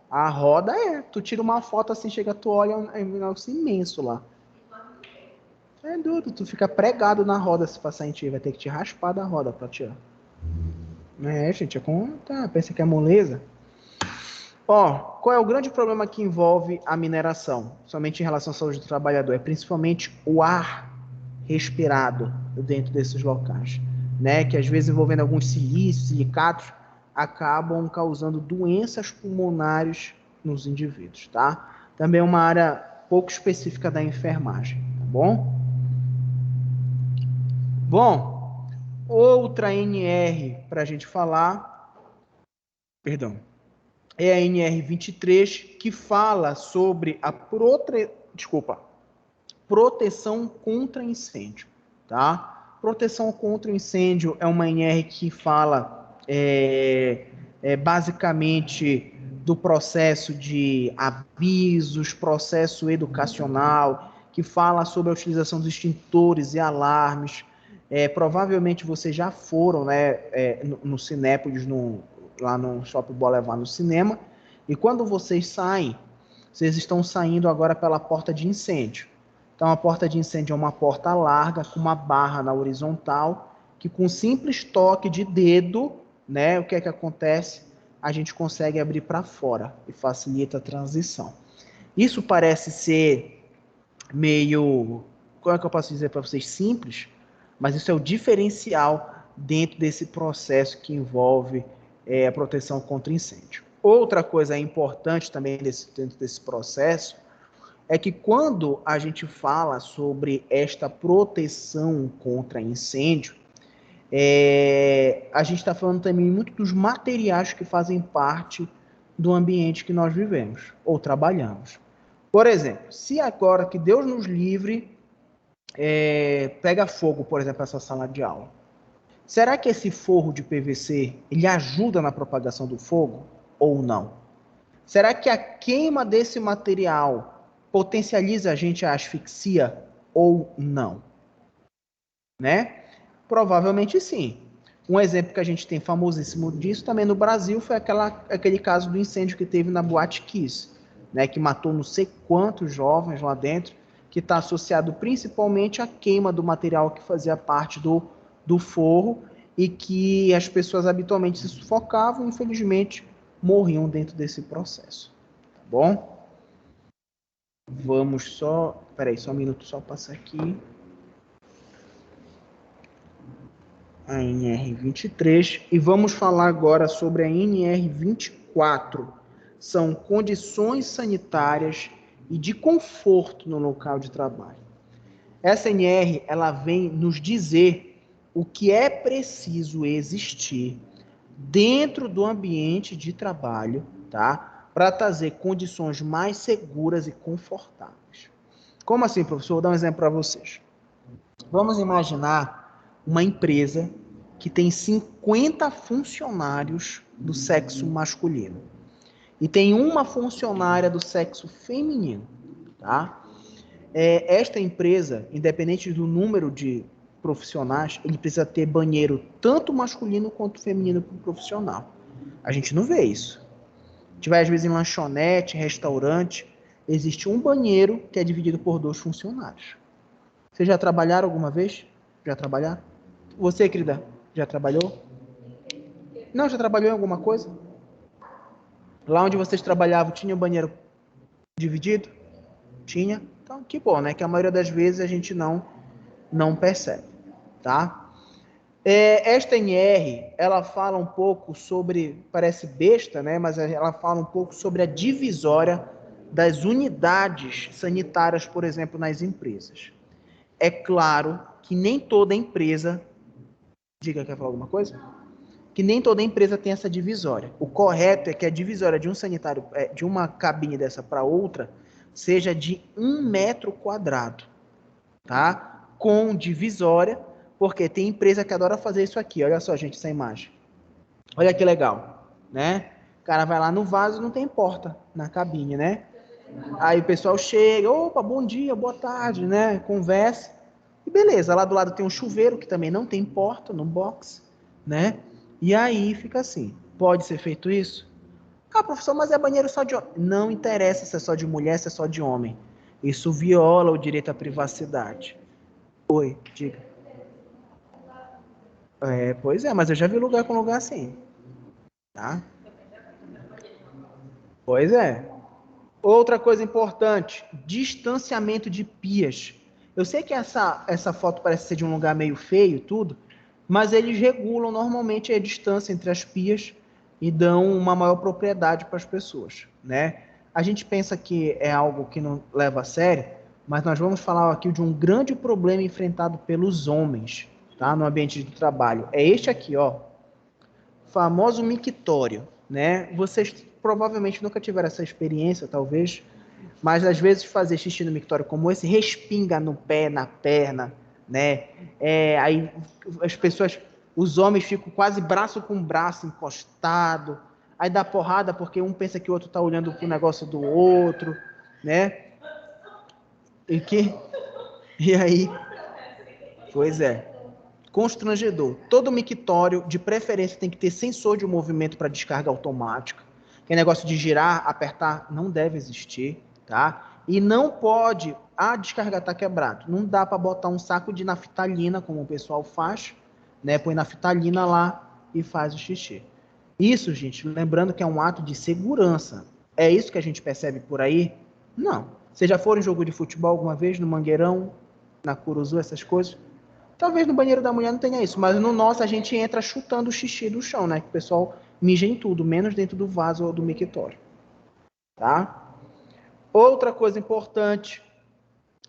A roda tu tira uma foto assim, chega, tu olha, é um negócio imenso lá. É doido, tu fica pregado na roda se passar em ti, vai ter que te raspar da roda pra tirar. Gente, pensa que é moleza. Ó, qual é o grande problema que envolve a mineração? Somente em relação à saúde do trabalhador, é principalmente o ar respirado dentro desses locais, né? Que às vezes envolvendo alguns silícios, silicatos, acabam causando doenças pulmonares nos indivíduos, tá? Também é uma área pouco específica da enfermagem, tá bom? Bom, outra NR para a gente falar, perdão, é a NR23, que fala sobre a proteção contra incêndio, tá? Proteção contra incêndio é uma NR que fala basicamente do processo de avisos, processo educacional, que fala sobre a utilização dos extintores e alarmes. Provavelmente vocês já foram, né, no Cinépolis, lá no Shopping Boulevard, no cinema, e quando vocês saem, vocês estão saindo agora pela porta de incêndio. Então, a porta de incêndio é uma porta larga, com uma barra na horizontal, que com um simples toque de dedo, né, o que é que acontece? A gente consegue abrir para fora e facilita a transição. Isso parece ser meio, como é que eu posso dizer para vocês, simples, mas isso é o diferencial dentro desse processo que envolve a proteção contra incêndio. Outra coisa importante também dentro desse processo é que quando a gente fala sobre esta proteção contra incêndio, a gente está falando também muito dos materiais que fazem parte do ambiente que nós vivemos ou trabalhamos. Por exemplo, se agora que Deus nos livre, pega fogo, por exemplo, essa sala de aula, será que esse forro de PVC ele ajuda na propagação do fogo ou não? Será que a queima desse material potencializa a gente a asfixia ou não? Né? Provavelmente sim. Um exemplo que a gente tem famosíssimo disso também no Brasil foi aquele caso do incêndio que teve na Boate Kiss, né, que matou não sei quantos jovens lá dentro, que está associado principalmente à queima do material que fazia parte do forro e que as pessoas habitualmente se sufocavam e, infelizmente, morriam dentro desse processo. Tá bom? Vamos só... Peraí, só um minuto, só passar aqui. A NR23 e vamos falar agora sobre a NR24. São condições sanitárias e de conforto no local de trabalho. Essa NR, ela vem nos dizer o que é preciso existir dentro do ambiente de trabalho, tá? Para trazer condições mais seguras e confortáveis. Como assim, professor? Vou dar um exemplo para vocês. Vamos imaginar uma empresa que tem 50 funcionários do sexo masculino e tem uma funcionária do sexo feminino, tá? Esta empresa, independente do número de profissionais, ele precisa ter banheiro tanto masculino quanto feminino para o profissional. A gente não vê isso. A gente vai às vezes em lanchonete, restaurante, existe um banheiro que é dividido por 2 funcionários. Vocês já trabalharam alguma vez? Já trabalharam? Você, querida, já trabalhou? Não, já trabalhou em alguma coisa? Lá onde vocês trabalhavam, tinha um banheiro dividido? Tinha? Então, que bom, né? Que a maioria das vezes a gente não percebe, tá? Esta NR, ela fala um pouco sobre, parece besta, né? Mas ela fala um pouco sobre a divisória das unidades sanitárias, por exemplo, nas empresas. É claro que nem toda empresa, diga, quer falar alguma coisa? Que nem toda empresa tem essa divisória. O correto é que a divisória de um sanitário, de uma cabine dessa para outra, seja de 1 metro quadrado, tá? Com divisória, porque tem empresa que adora fazer isso aqui. Olha só, gente, essa imagem. Olha que legal, né? O cara vai lá no vaso, não tem porta na cabine, né? Aí o pessoal chega, opa, bom dia, boa tarde, né? Conversa. E beleza, lá do lado tem um chuveiro que também não tem porta no box, né? E aí fica assim. Pode ser feito isso? Ah, professor, mas é banheiro só de homem. Não interessa se é só de mulher, se é só de homem. Isso viola o direito à privacidade. Oi, diga. Pois é, mas eu já vi lugar com lugar assim, tá? Pois é. Outra coisa importante, distanciamento de pias. Eu sei que essa foto parece ser de um lugar meio feio tudo, mas eles regulam normalmente a distância entre as pias e dão uma maior propriedade para as pessoas, né? A gente pensa que é algo que não leva a sério, mas nós vamos falar aqui de um grande problema enfrentado pelos homens, tá? No ambiente de trabalho. É este aqui, ó, famoso mictório, né? Vocês provavelmente nunca tiveram essa experiência, talvez, mas às vezes fazer xixi no mictório como esse respinga no pé, na perna, né? Aí as pessoas, os homens ficam quase braço com braço encostado, aí dá porrada porque um pensa que o outro está olhando pro negócio do outro, né? E aí, pois é. Constrangedor. Todo mictório, de preferência, tem que ter sensor de movimento para descarga automática. Que negócio de girar, apertar, não deve existir, tá? E não pode, a descarga está quebrado. Não dá para botar um saco de naftalina, como o pessoal faz, né? Põe naftalina lá e faz o xixi. Isso, gente, lembrando que é um ato de segurança. É isso que a gente percebe por aí? Não. Vocês já foram em jogo de futebol alguma vez, no Mangueirão, na Curuzu, essas coisas? Talvez no banheiro da mulher não tenha isso, mas no nosso a gente entra chutando o xixi do chão, né? Que o pessoal mija em tudo, menos dentro do vaso ou do mictório, tá? Outra coisa importante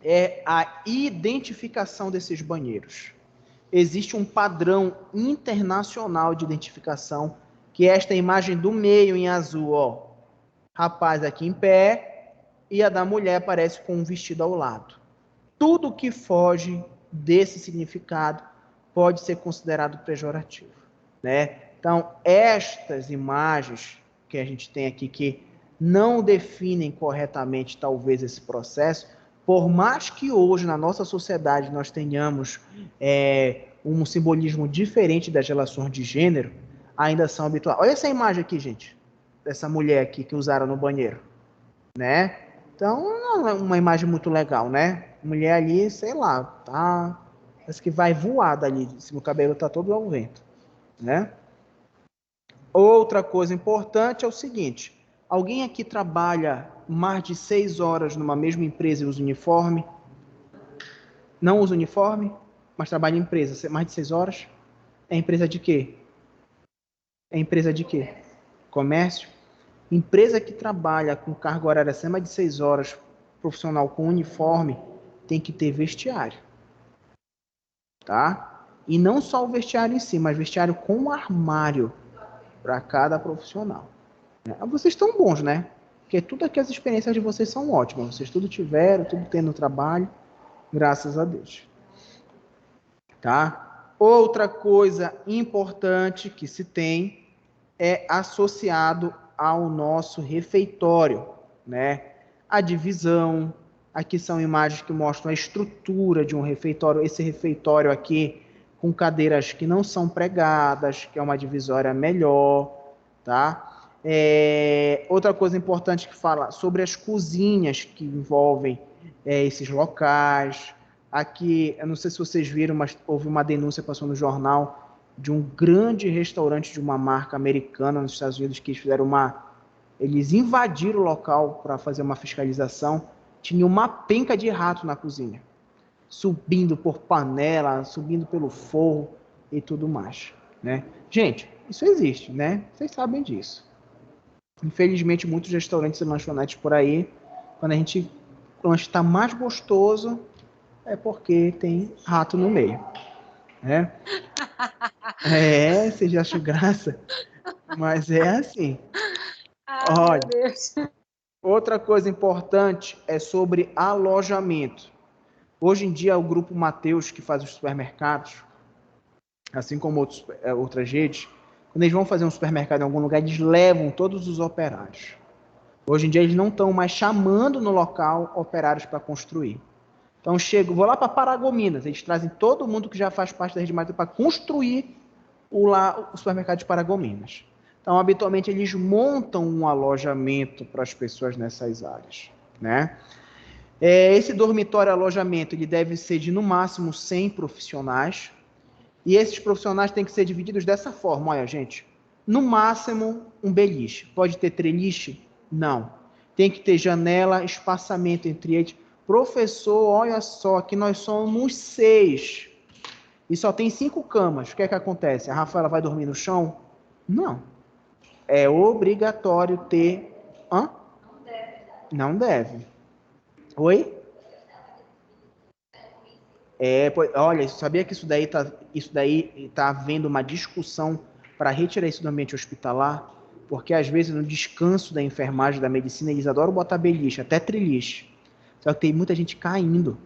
é a identificação desses banheiros. Existe um padrão internacional de identificação, que é esta imagem do meio em azul, ó. Rapaz aqui em pé e a da mulher aparece com um vestido ao lado. Tudo que foge desse significado pode ser considerado pejorativo, né? Então, estas imagens que a gente tem aqui que não definem corretamente talvez esse processo, por mais que hoje na nossa sociedade nós tenhamos um simbolismo diferente das relações de gênero, ainda são habituais. Olha essa imagem aqui, gente, dessa mulher aqui que usaram no banheiro, né? Então, não é uma imagem muito legal, né? Mulher ali, sei lá, tá... Parece que vai voar dali, se o cabelo tá todo ao vento, né? Outra coisa importante é o seguinte, alguém aqui trabalha mais de 6 horas numa mesma empresa e usa uniforme? Não usa uniforme, mas trabalha em empresa, mais de 6 horas? É empresa de quê? É empresa de quê? Comércio? Empresa que trabalha com carga horária acima de 6 horas profissional com uniforme tem que ter vestiário, tá? E não só o vestiário em si, mas vestiário com armário para cada profissional. Vocês estão bons, né? Porque tudo aqui, as experiências de vocês são ótimas. Vocês tudo tiveram, tudo tendo no trabalho, graças a Deus. Tá? Outra coisa importante que se tem é associado ao nosso refeitório, né? A divisão, aqui são imagens que mostram a estrutura de um refeitório. Esse refeitório aqui com cadeiras que não são pregadas, que é uma divisória melhor, tá? Outra coisa importante que fala sobre as cozinhas que envolvem esses locais. Aqui, eu não sei se vocês viram, mas houve uma denúncia, passou no jornal, de um grande restaurante de uma marca americana nos Estados Unidos, que eles invadiram o local para fazer uma fiscalização. Tinha uma penca de rato na cozinha, subindo por panela, subindo pelo forro e tudo mais, né? Gente, isso existe, né? Vocês sabem disso. Infelizmente, muitos restaurantes e lanchonetes por aí, quando o lanche está mais gostoso, é porque tem rato no meio, né? Vocês acham graça, mas é assim. Olha, meu Deus. Outra coisa importante é sobre alojamento. Hoje em dia, o grupo Mateus, que faz os supermercados, assim como outras redes, quando eles vão fazer um supermercado em algum lugar, eles levam todos os operários. Hoje em dia, eles não estão mais chamando no local operários para construir. Então, vou lá para Paragominas, eles trazem todo mundo que já faz parte da rede Mateus para construir o supermercado de Paragominas. Então, habitualmente, eles montam um alojamento para as pessoas nessas áreas, né? Esse dormitório alojamento ele deve ser de, no máximo, 100 profissionais. E esses profissionais têm que ser divididos dessa forma. Olha, gente, no máximo, um beliche. Pode ter treliche? Não. Tem que ter janela, espaçamento entre eles. Professor, olha só, que nós somos 6. E só tem 5 camas. O que é que acontece? A Rafaela vai dormir no chão? Não. É obrigatório ter... Hã? Não deve. Oi? Olha, sabia que isso daí tá havendo uma discussão para retirar isso do ambiente hospitalar? Porque às vezes no descanso da enfermagem, da medicina, eles adoram botar beliche, até triliche. Só que tem muita gente caindo.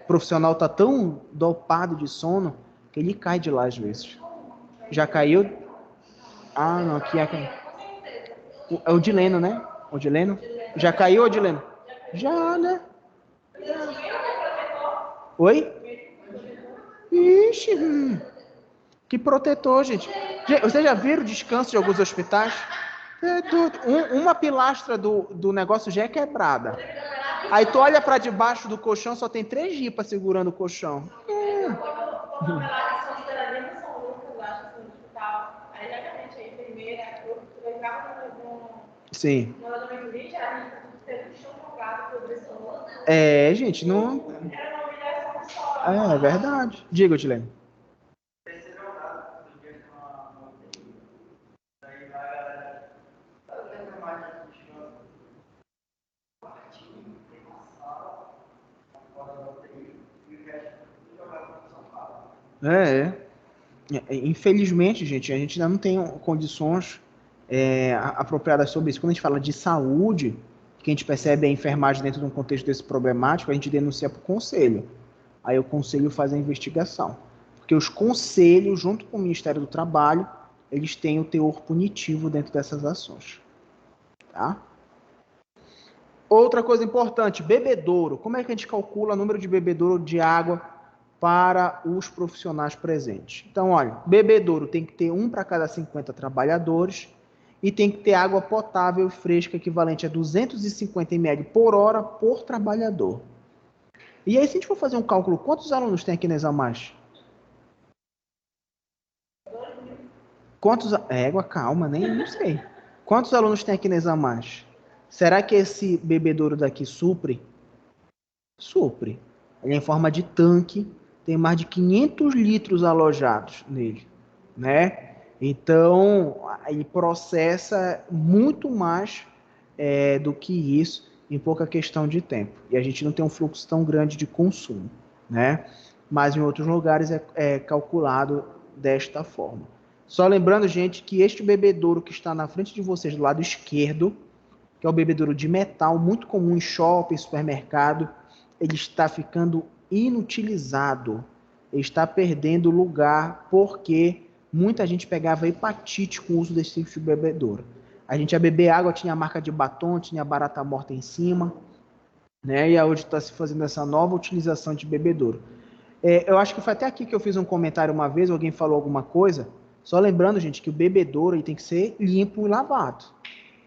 O profissional tá tão dopado de sono que ele cai de lá às vezes. Já caiu? Ah, não, aqui é o Dileno, né? O Dileno? Já caiu, Odileno? Já, né? Oi? Ixi, que protetor, gente. Vocês já viram o descanso de alguns hospitais? Uma pilastra do negócio já é quebrada. Aí tu olha para debaixo do colchão, só tem 3 jipas segurando o colchão. Sim. Gente, não... É verdade. Diga, Tilene. Infelizmente, gente, a gente ainda não tem condições apropriadas sobre isso. Quando a gente fala de saúde, que a gente percebe a enfermagem dentro de um contexto desse problemático, a gente denuncia para o conselho. Aí o conselho faz a investigação. Porque os conselhos, junto com o Ministério do Trabalho, eles têm o teor punitivo dentro dessas ações. Tá? Outra coisa importante, bebedouro. Como é que a gente calcula o número de bebedouro de água para os profissionais presentes? Então, olha, bebedouro tem que ter 1 para cada 50 trabalhadores e tem que ter água potável e fresca equivalente a 250 ml por hora por trabalhador. E aí, se a gente for fazer um cálculo, quantos alunos tem aqui na Exalmais? Calma, nem não sei. Quantos alunos tem aqui na Exalmais? Será que esse bebedouro daqui supre? Supre. Ele é em forma de tanque, tem mais de 500 litros alojados nele, né? Então, ele processa muito mais do que isso. em pouca questão de tempo. E a gente não tem um fluxo tão grande de consumo, né? Mas em outros lugares é calculado desta forma. Só lembrando, gente, que este bebedouro que está na frente de vocês, do lado esquerdo, que é o bebedouro de metal, muito comum em shopping, supermercado, ele está ficando inutilizado. Ele está perdendo lugar porque muita gente pegava hepatite com o uso desse tipo de bebedouro. A gente ia beber água, tinha marca de batom, tinha barata morta em cima, né? E hoje está se fazendo essa nova utilização de bebedouro. Eu acho que foi até aqui que eu fiz um comentário uma vez, alguém falou alguma coisa. Só lembrando, gente, que o bebedouro ele tem que ser limpo e lavado.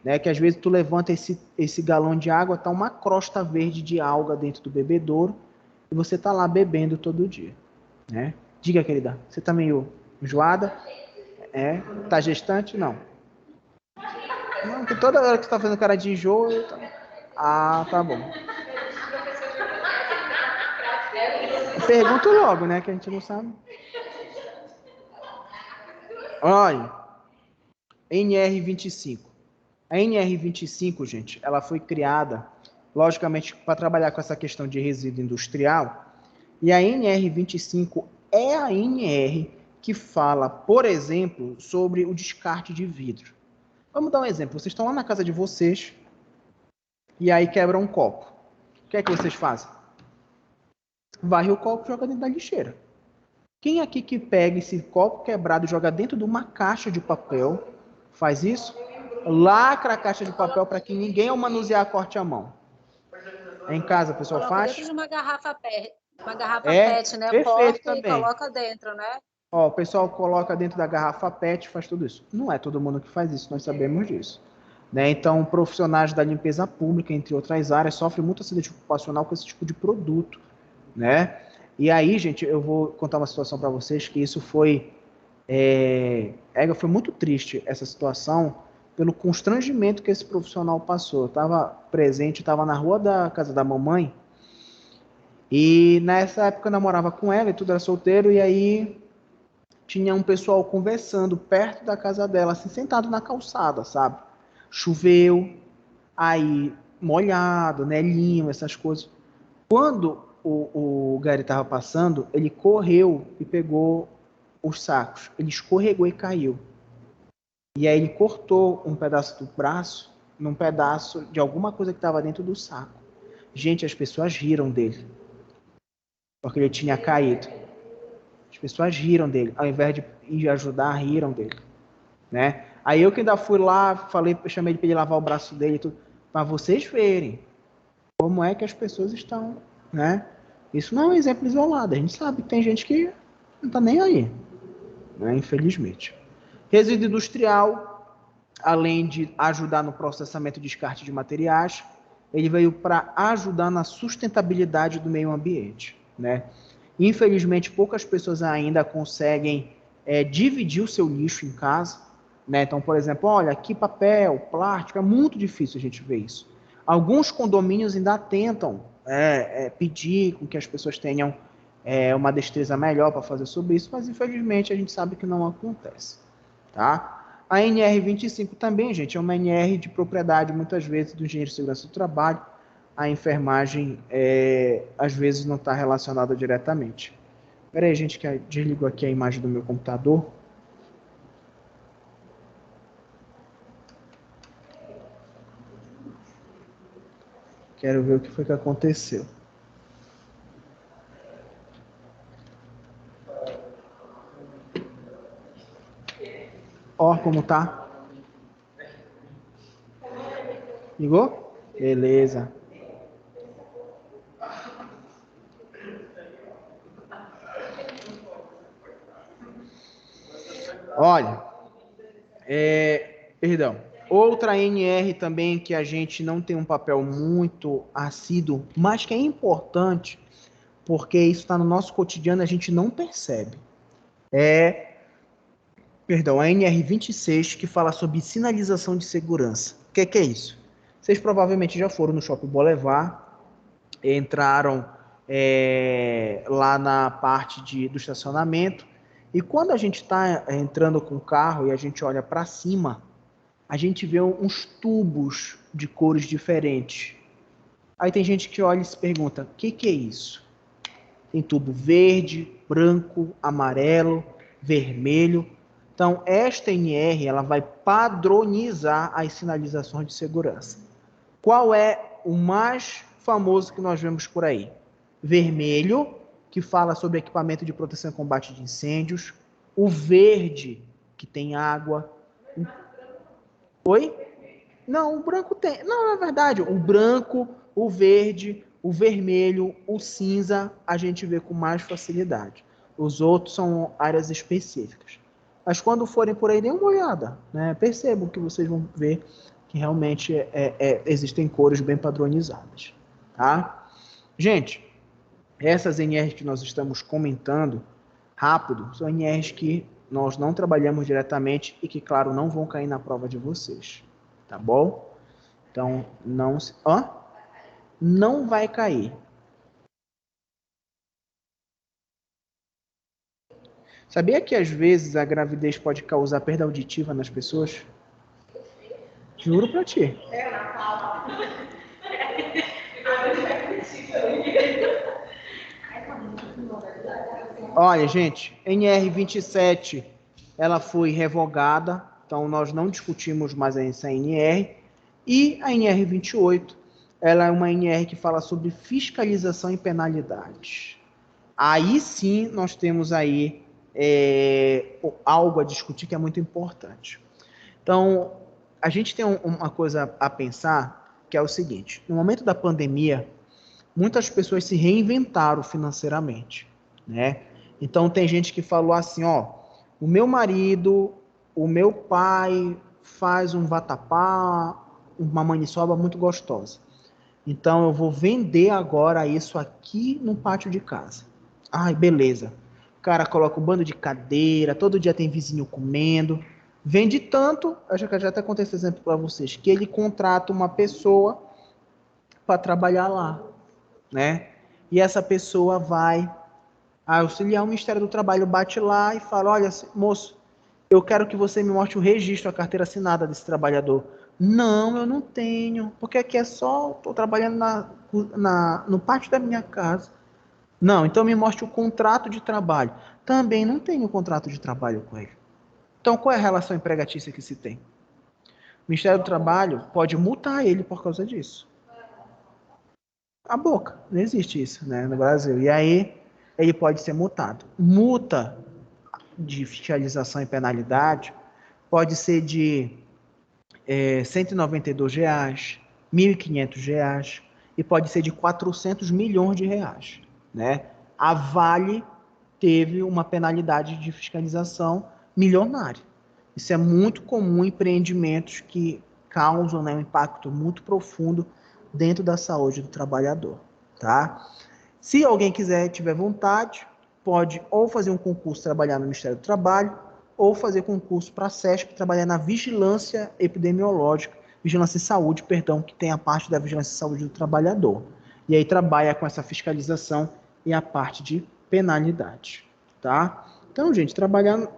Né? Que às vezes tu levanta esse galão de água, tá uma crosta verde de alga dentro do bebedouro e você tá lá bebendo todo dia. Né? Diga, querida, você tá meio enjoada? Tá gestante? Não. Não, porque toda hora que você tá fazendo cara de enjoo, ah, tá bom. Pergunto logo, né? Que a gente não sabe. Olha, NR25. A NR25, gente, ela foi criada, logicamente, para trabalhar com essa questão de resíduo industrial. E a NR25 é a NR que fala, por exemplo, sobre o descarte de vidro. Vamos dar um exemplo. Vocês estão lá na casa de vocês e aí quebram um copo. O que é que vocês fazem? Varre o copo e joga dentro da lixeira. Quem aqui que pega esse copo quebrado e joga dentro de uma caixa de papel, faz isso? Lacra a caixa de papel para que ninguém ao manusear corte a mão. Em casa o pessoal faz? Dentro de uma garrafa PET, né? Perfeito Corta também. e coloca dentro, né? Ó, o pessoal coloca dentro da garrafa PET, faz tudo isso. Não é todo mundo que faz isso, nós sabemos disso. Né? Então, profissionais da limpeza pública, entre outras áreas, sofrem muito acidente ocupacional com esse tipo de produto. Né? E aí, gente, eu vou contar uma situação para vocês que isso foi muito triste, essa situação, pelo constrangimento que esse profissional passou. Eu estava presente, estava na rua da casa da mamãe, e nessa época eu namorava com ela e tudo, era solteiro, e aí tinha um pessoal conversando perto da casa dela, assim, sentado na calçada, sabe? Choveu, aí molhado, né, limo, essas coisas. Quando o Gary estava passando, ele correu e pegou os sacos. Ele escorregou e caiu. E aí ele cortou um pedaço do braço num pedaço de alguma coisa que estava dentro do saco. Gente, as pessoas riram dele. Porque ele tinha caído. As pessoas riram dele. Ao invés de ir ajudar, riram dele. Né? Aí eu que ainda fui lá, chamei ele para ele lavar o braço dele, para vocês verem como é que as pessoas estão, né? Isso não é um exemplo isolado. A gente sabe que tem gente que não está nem aí, né? Infelizmente. Resíduo industrial, além de ajudar no processamento e descarte de materiais, ele veio para ajudar na sustentabilidade do meio ambiente, né? Infelizmente, poucas pessoas ainda conseguem dividir o seu lixo em casa, né? Então, por exemplo, olha, aqui papel, plástico, é muito difícil a gente ver isso. Alguns condomínios ainda tentam pedir com que as pessoas tenham uma destreza melhor para fazer sobre isso, mas infelizmente a gente sabe que não acontece. Tá? A NR25 também, gente, é uma NR de propriedade, muitas vezes, do engenheiro de segurança do trabalho. A enfermagem, às vezes, não está relacionada diretamente. Espera aí, gente, que desligo aqui a imagem do meu computador. Quero ver o que foi que aconteceu. Ó, como tá? Ligou? Beleza. Olha, perdão. Outra NR também que a gente não tem um papel muito assíduo, mas que é importante, porque isso está no nosso cotidiano e a gente não percebe. A NR26, que fala sobre sinalização de segurança. O que é isso? Vocês provavelmente já foram no Shopping Boulevard, entraram lá na parte do estacionamento, e quando a gente está entrando com o carro e a gente olha para cima, a gente vê uns tubos de cores diferentes. Aí tem gente que olha e se pergunta, o que é isso? Tem tubo verde, branco, amarelo, vermelho. Então, esta NR ela vai padronizar as sinalizações de segurança. Qual é o mais famoso que nós vemos por aí? Vermelho, que fala sobre equipamento de proteção e combate de incêndios. O verde, que tem água. Oi? Não, o branco tem. Não, é verdade. O branco, o verde, o vermelho, o cinza, a gente vê com mais facilidade. Os outros são áreas específicas. Mas quando forem por aí, dêem uma olhada, né? Percebam que vocês vão ver que realmente existem cores bem padronizadas, tá? Gente, essas NRs que nós estamos comentando rápido são NRs que nós não trabalhamos diretamente e que, claro, não vão cair na prova de vocês, tá bom? Então, não vai cair. Sabia que às vezes a gravidez pode causar perda auditiva nas pessoas? Juro pra ti. Olha, gente, NR27, ela foi revogada, então nós não discutimos mais essa NR. E a NR28, ela é uma NR que fala sobre fiscalização e penalidades. Aí sim nós temos aí algo a discutir que é muito importante. Então, a gente tem uma coisa a pensar, que é o seguinte, no momento da pandemia, muitas pessoas se reinventaram financeiramente, né? Então tem gente que falou assim, ó, o meu marido, o meu pai faz um vatapá, uma maniçoba muito gostosa. Então eu vou vender agora isso aqui no pátio de casa. Ai, beleza. O cara coloca um bando de cadeira, todo dia tem vizinho comendo. Vende tanto, acho que eu já até contei esse exemplo para vocês, que ele contrata uma pessoa para trabalhar lá, né? E essa pessoa vai auxiliar o Ministério do Trabalho, bate lá e fala, olha, moço, eu quero que você me mostre o registro, a carteira assinada desse trabalhador. Não, eu não tenho, porque aqui é só, estou trabalhando no pátio da minha casa. Não, então me mostre o contrato de trabalho. Também não tenho contrato de trabalho com ele. Então qual é a relação empregatícia que se tem? O Ministério do Trabalho pode multar ele por causa disso. A boca, não existe isso, né, no Brasil. E aí ele pode ser multado. Multa de fiscalização e penalidade pode ser de R$ 192, R$ 1.500 e pode ser de 400 milhões de reais, né? A Vale teve uma penalidade de fiscalização milionária. Isso é muito comum em empreendimentos que causam, né, um impacto muito profundo dentro da saúde do trabalhador, tá? Se alguém tiver vontade, pode ou fazer um concurso trabalhar no Ministério do Trabalho, ou fazer concurso para a SESP, trabalhar na vigilância epidemiológica, vigilância em saúde, perdão, que tem a parte da vigilância em saúde do trabalhador. E aí trabalha com essa fiscalização e a parte de penalidade, tá? Então, gente, trabalhar no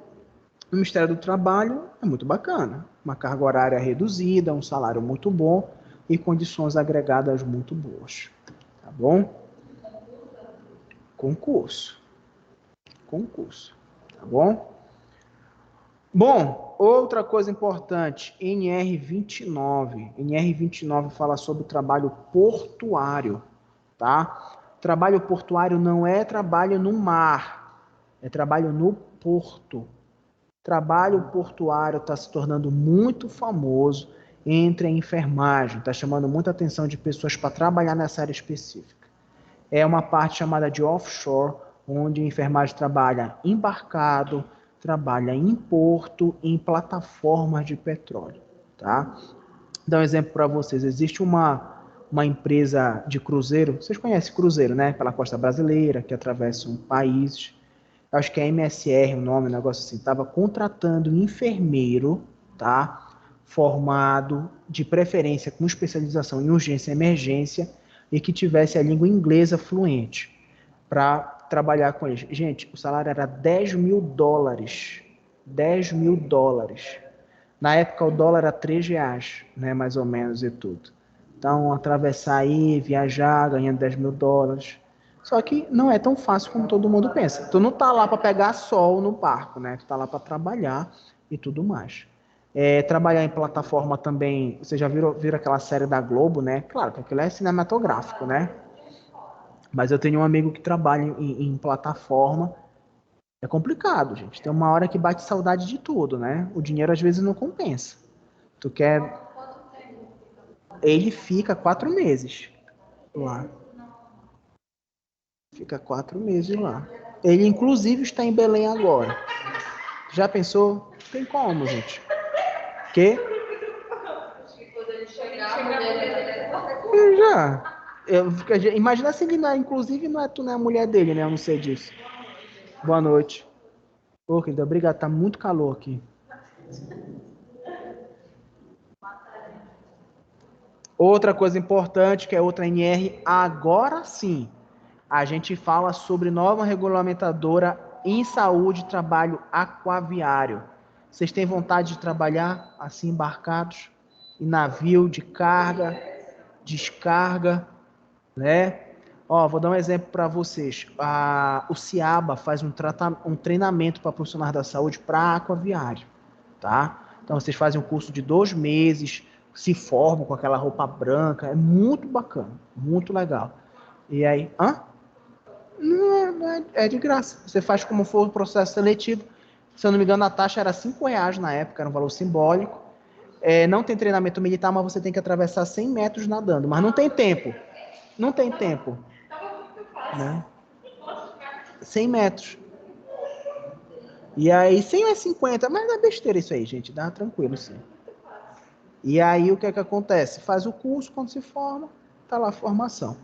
Ministério do Trabalho é muito bacana. Uma carga horária reduzida, um salário muito bom e condições agregadas muito boas, tá bom? Concurso, tá bom? Bom, outra coisa importante, NR29. NR29 fala sobre o trabalho portuário, tá? Trabalho portuário não é trabalho no mar, é trabalho no porto. Trabalho portuário está se tornando muito famoso entre a enfermagem, está chamando muita atenção de pessoas para trabalhar nessa área específica. É uma parte chamada de offshore, onde a enfermagem trabalha embarcado, trabalha em porto, em plataformas de petróleo, tá? Vou dar um exemplo para vocês. Existe uma empresa de cruzeiro, vocês conhecem cruzeiro, né? Pela costa brasileira, que atravessam países. Acho que é MSR o nome, um negócio assim. Estava contratando um enfermeiro, tá? Formado, de preferência com especialização em urgência e emergência, e que tivesse a língua inglesa fluente, para trabalhar com eles. Gente, o salário era US$ 10.000. US$ 10.000. Na época o dólar era R$ 3, né, mais ou menos e tudo. Então, atravessar aí, viajar, ganhando 10 mil dólares. Só que não é tão fácil como todo mundo pensa. Tu não tá lá para pegar sol no barco, né? Tu tá lá para trabalhar e tudo mais. Trabalhar em plataforma também. Você já viram aquela série da Globo, né? Claro que aquilo é cinematográfico, né? Mas eu tenho um amigo que trabalha em plataforma. É complicado, gente. Tem uma hora que bate saudade de tudo, né? O dinheiro às vezes não compensa. Tu quer. Ele fica 4 meses lá. Fica 4 meses lá. Ele, inclusive, está em Belém agora. Já pensou? Tem como, gente? Que? Já. Imagina se ele não é, inclusive, não é tu, não é a mulher dele, né? Eu não sei disso. Boa noite. Ô, querida, obrigado. Tá muito calor aqui. Outra coisa importante, que é outra NR, agora sim, a gente fala sobre nova regulamentadora em saúde e trabalho aquaviário. Vocês têm vontade de trabalhar assim embarcados em navio de carga, descarga, né? Ó, vou dar um exemplo para vocês. O CIABA faz um treinamento para profissionais da saúde para aquaviário, tá? Então vocês fazem um curso de 2 meses, se formam com aquela roupa branca, é muito bacana, muito legal. E aí, Não é de graça. Você faz como for o processo seletivo. Se eu não me engano, a taxa era R$ 5 na época, era um valor simbólico. Não tem treinamento militar, mas você tem que atravessar 100 metros nadando. Mas não tem tempo. Não tem tempo. Né? 100 metros. E aí, 100 é 50, mas não é besteira isso aí, gente. Dá tranquilo, sim. E aí, o que é que acontece? Faz o curso, quando se forma, tá lá a formação.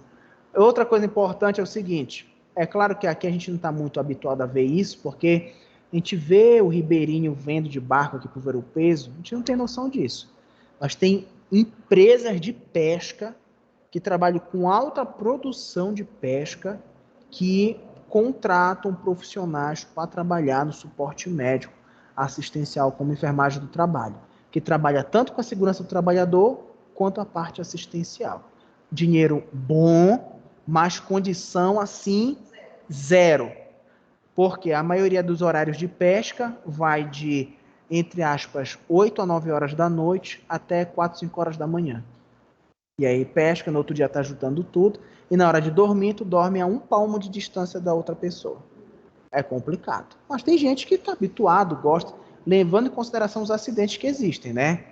Outra coisa importante é o seguinte, é claro que aqui a gente não está muito habituado a ver isso, porque a gente vê o ribeirinho vendo de barco aqui para o Ver-o-Peso, a gente não tem noção disso. Mas tem empresas de pesca que trabalham com alta produção de pesca que contratam profissionais para trabalhar no suporte médico, assistencial, como enfermagem do trabalho, que trabalha tanto com a segurança do trabalhador quanto a parte assistencial. Dinheiro bom, mas condição assim, zero. Porque a maioria dos horários de pesca vai de, entre aspas, 8 a 9 horas da noite até 4, 5 horas da manhã. E aí pesca, no outro dia tá ajudando tudo, e na hora de dormir, tu dorme a 1 palmo de distância da outra pessoa. É complicado. Mas tem gente que tá habituado, gosta, levando em consideração os acidentes que existem, né?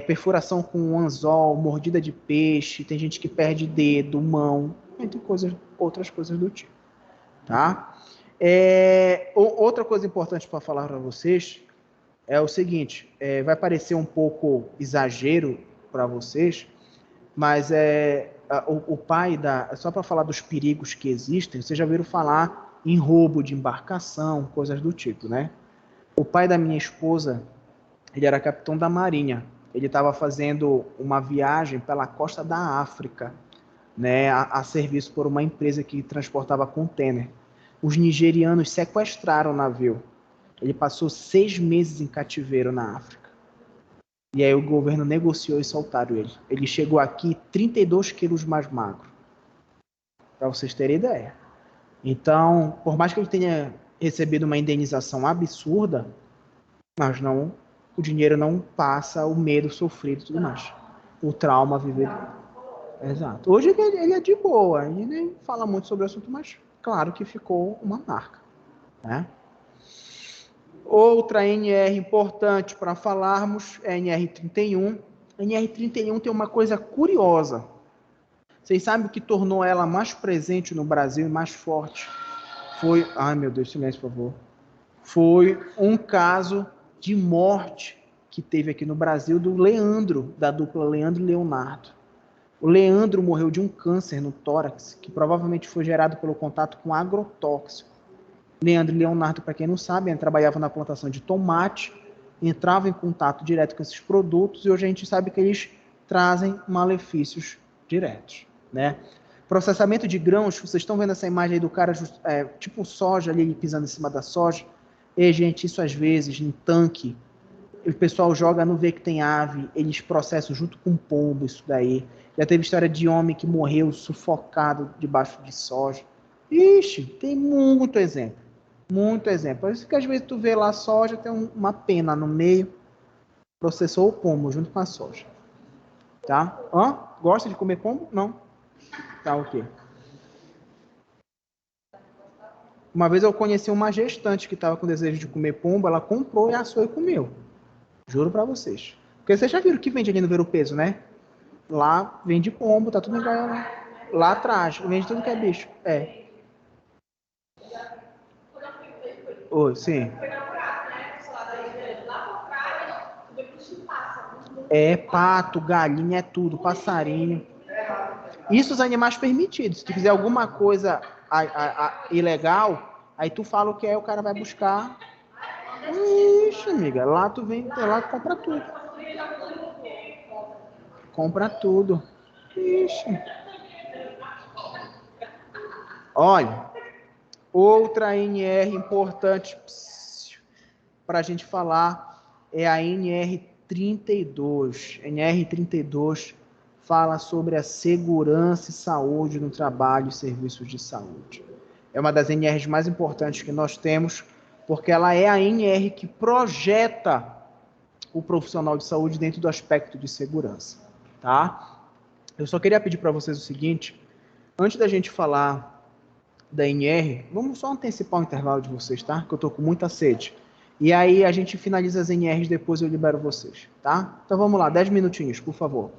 Perfuração com anzol, mordida de peixe, tem gente que perde dedo, mão, entre outras coisas do tipo, tá? Outra coisa importante para falar para vocês é o seguinte, vai parecer um pouco exagero para vocês, mas o pai só para falar dos perigos que existem, vocês já viram falar em roubo de embarcação, coisas do tipo, né? O pai da minha esposa, ele era capitão da Marinha. Ele estava fazendo uma viagem pela costa da África, né, a serviço por uma empresa que transportava container. Os nigerianos sequestraram o navio. Ele passou 6 meses em cativeiro na África. E aí o governo negociou e soltaram ele. Ele chegou aqui 32 quilos mais magro. Para vocês terem ideia. Então, por mais que ele tenha recebido uma indenização absurda, mas não, o dinheiro não passa o medo sofrido e tudo mais. O trauma vivido. Exato. Hoje ele é de boa, ele nem fala muito sobre o assunto, mas claro que ficou uma marca. Né? Outra NR importante para falarmos é a NR31. A NR31 tem uma coisa curiosa. Vocês sabem o que tornou ela mais presente no Brasil e mais forte? Foi. Ai, meu Deus, silêncio, por favor. Foi um caso de morte que teve aqui no Brasil do Leandro, da dupla Leandro e Leonardo. O Leandro morreu de um câncer no tórax, que provavelmente foi gerado pelo contato com agrotóxico. Leandro e Leonardo, para quem não sabe, trabalhavam na plantação de tomate, entravam em contato direto com esses produtos e hoje a gente sabe que eles trazem malefícios diretos, né? Processamento de grãos, vocês estão vendo essa imagem aí do cara, tipo soja ali, ele pisando em cima da soja. E, gente, isso às vezes em tanque o pessoal joga no Vê que tem ave, eles processam junto com o pombo isso daí. Já teve história de homem que morreu sufocado debaixo de soja. Ixi, tem muito exemplo. Muito exemplo. Por isso que às vezes tu vê lá a soja, tem uma pena no meio, processou o pombo junto com a soja. Tá? Hã? Gosta de comer pombo? Não. Tá, ok. Uma vez eu conheci uma gestante que estava com desejo de comer pombo, ela comprou e assou e comeu. Juro pra vocês. Porque vocês já viram que vende ali no Ver o Peso, né? Lá vende pombo, tá tudo em gaiola. Lá atrás, vende tudo que é bicho. É. Oi, sim. É pato, galinha, é tudo, passarinho. Isso os animais permitidos. Se tu fizer alguma coisa ilegal, aí tu fala o que é, o cara vai buscar. Ixi, amiga, lá tu vem, lá tu compra tudo. Compra tudo. Ixi. Olha, outra NR importante para a gente falar é a NR32. NR32 fala sobre a segurança e saúde no trabalho e serviços de saúde. É uma das NRs mais importantes que nós temos, porque ela é a NR que projeta o profissional de saúde dentro do aspecto de segurança, tá? Eu só queria pedir para vocês o seguinte, antes da gente falar da NR, vamos só antecipar o intervalo de vocês, tá? Que eu tô com muita sede. E aí a gente finaliza as NRs depois eu libero vocês, tá? Então vamos lá, 10 minutinhos, por favor.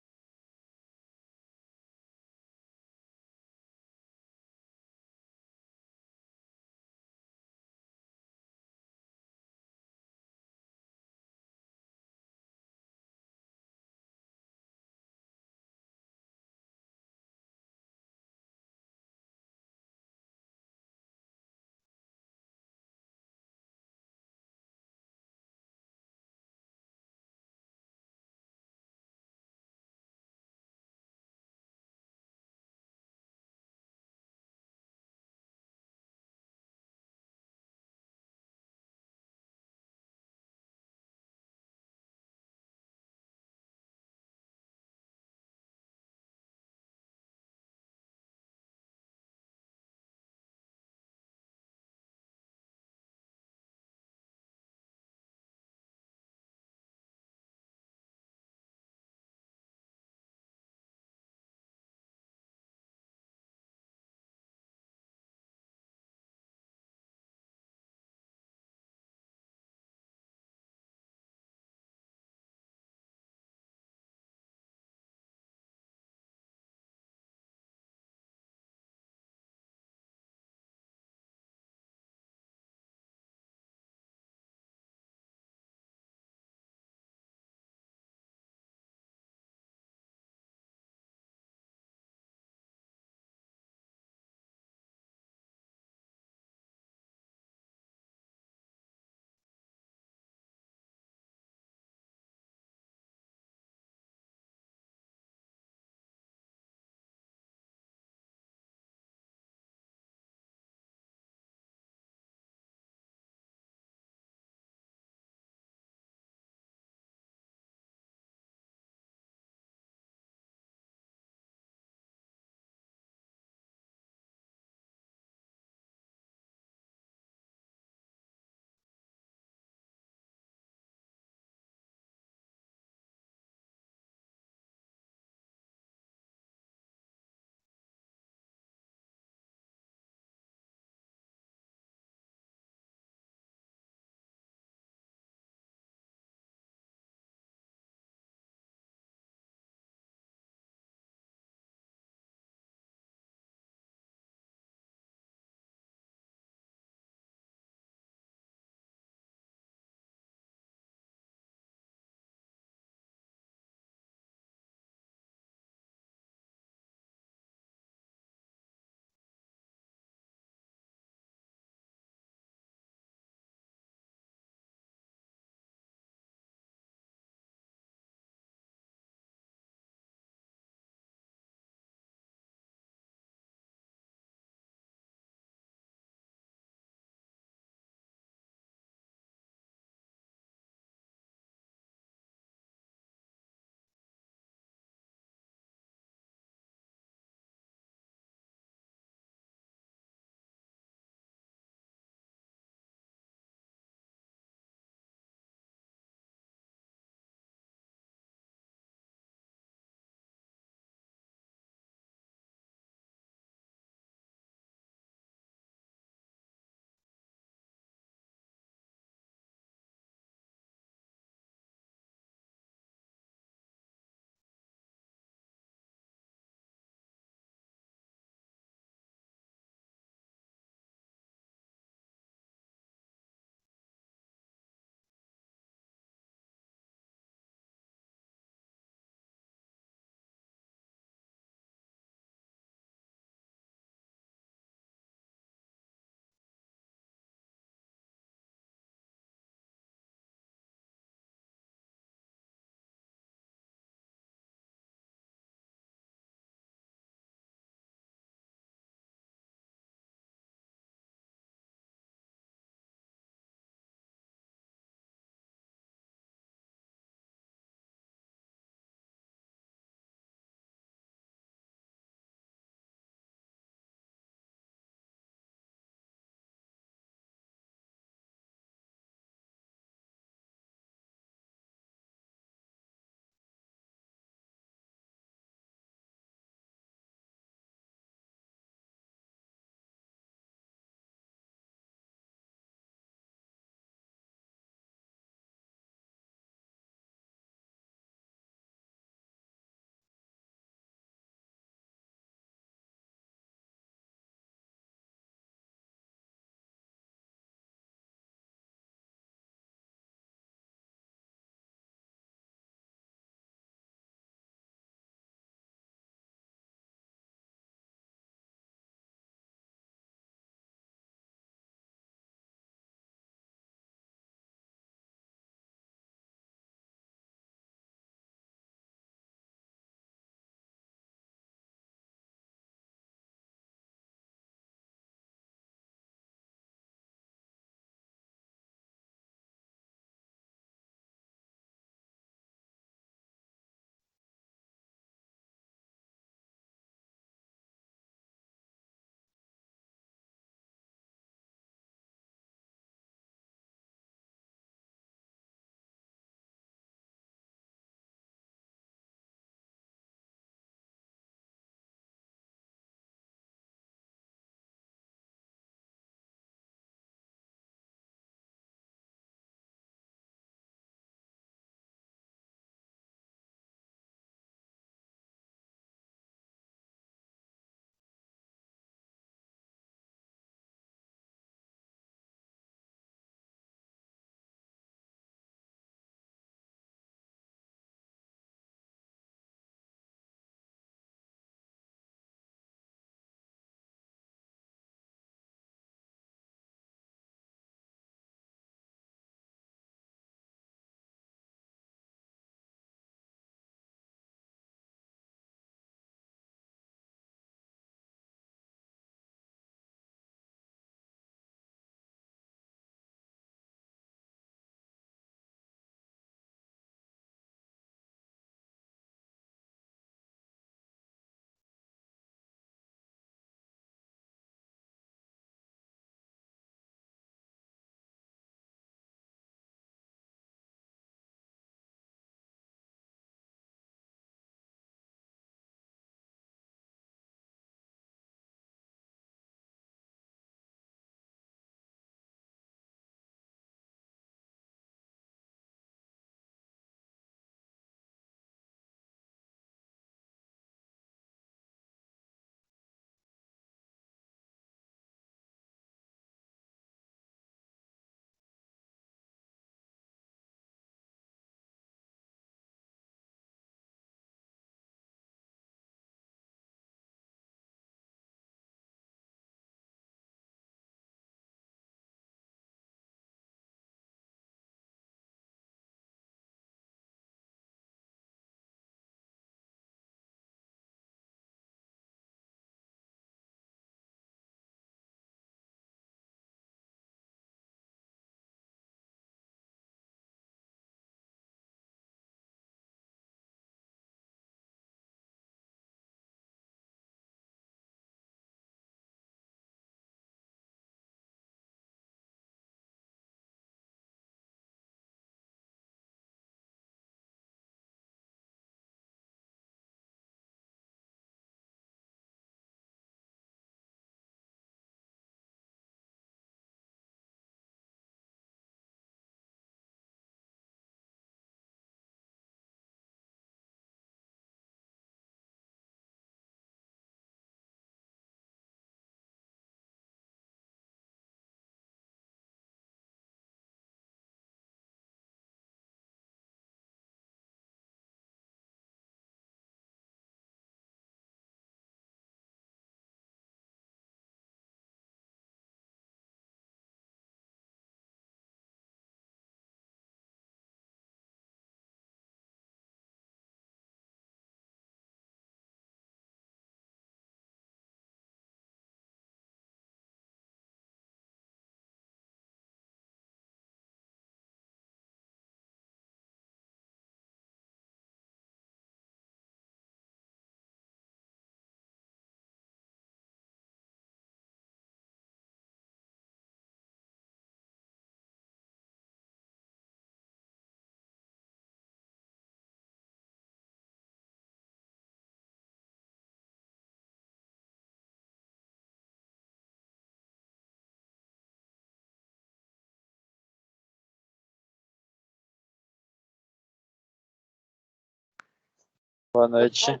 Boa noite.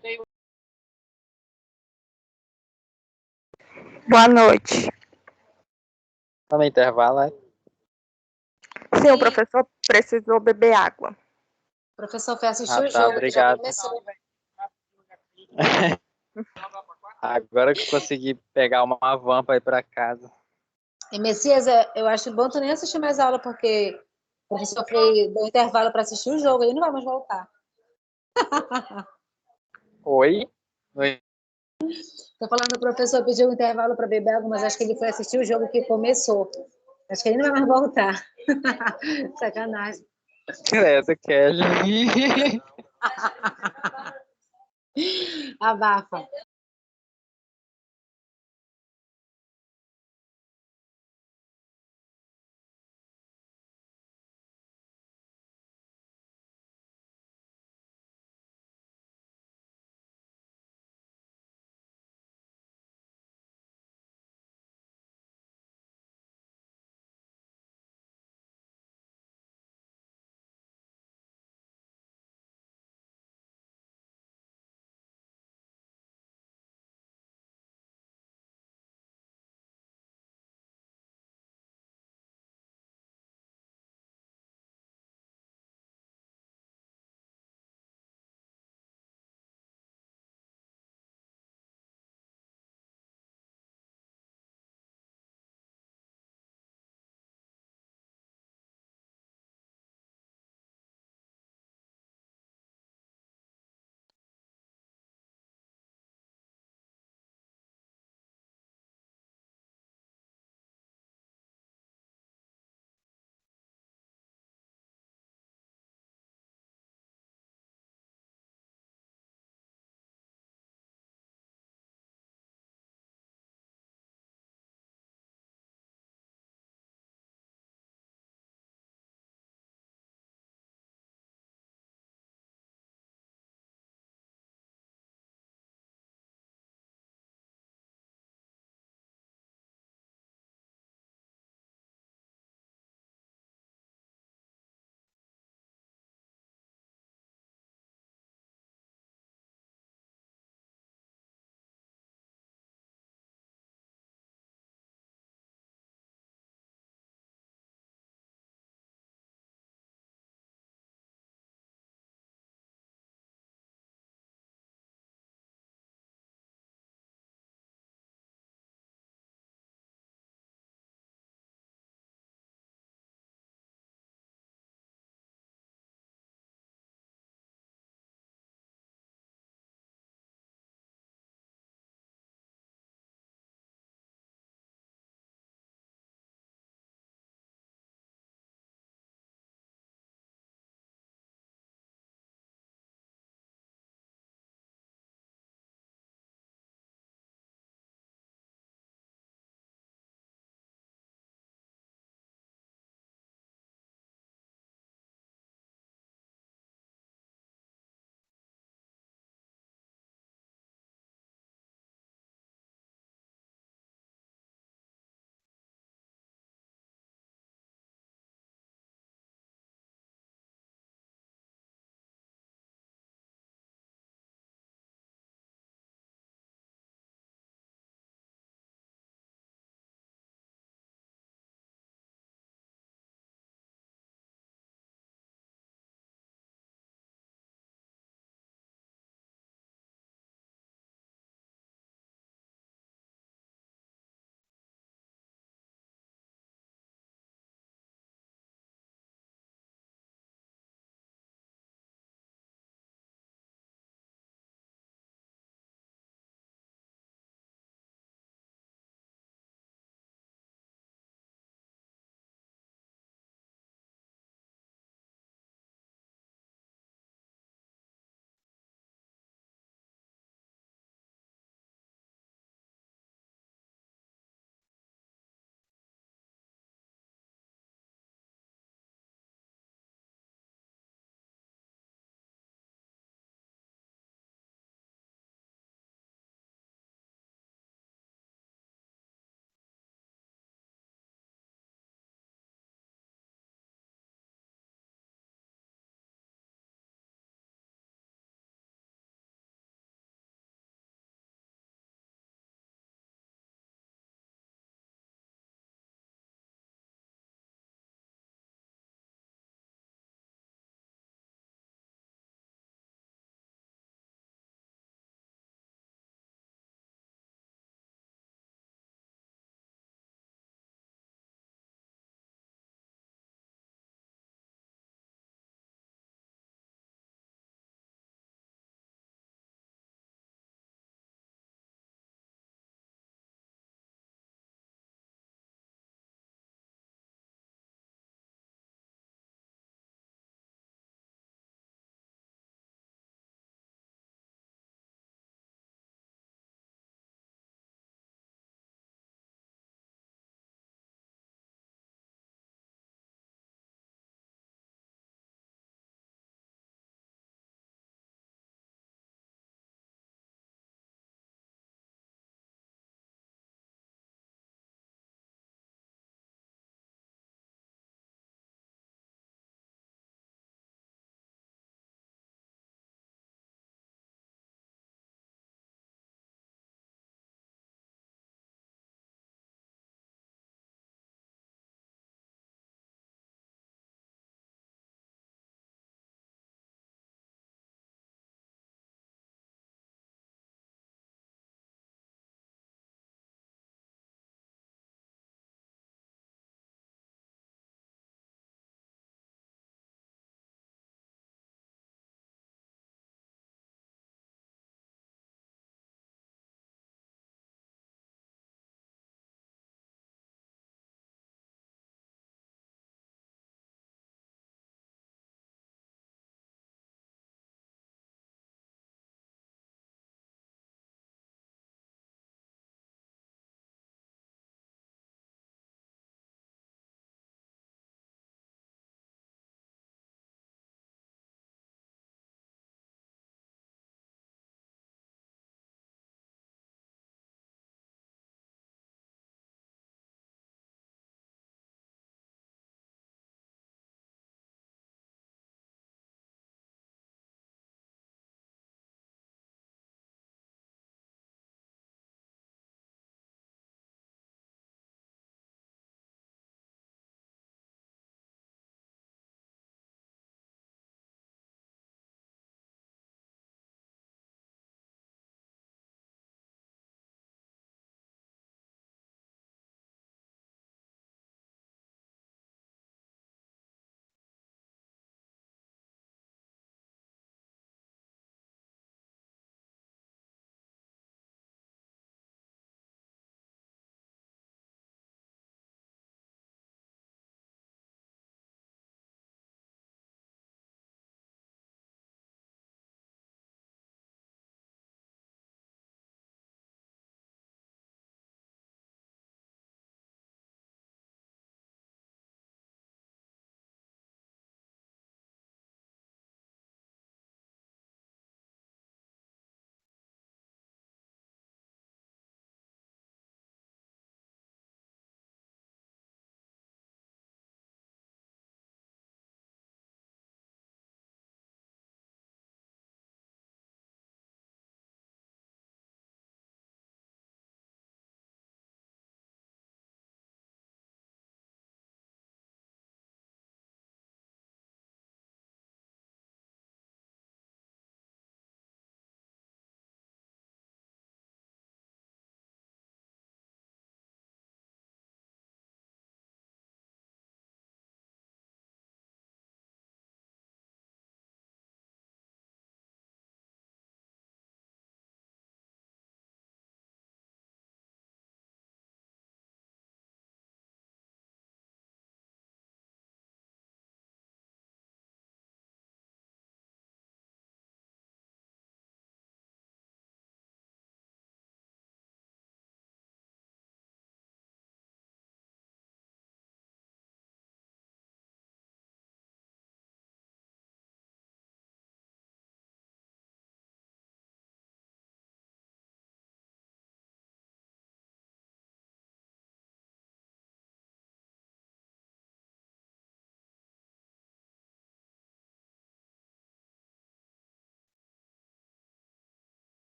Boa noite. Tá no intervalo, é? Sim, o professor precisou beber água. O professor foi assistir o Tá, jogo, que já obrigado. começou. Agora que eu consegui pegar uma van pra ir pra casa. E Messias, eu acho bom tu nem assistir mais aula, porque o professor deu intervalo para assistir o jogo, ele não vai mais voltar. Oi? Oi? Tô falando que o professor pediu um intervalo para beber água, mas acho que ele foi assistir o jogo que começou. Acho que ele não vai mais voltar. Sacanagem. Credo, Kelly. Abafa.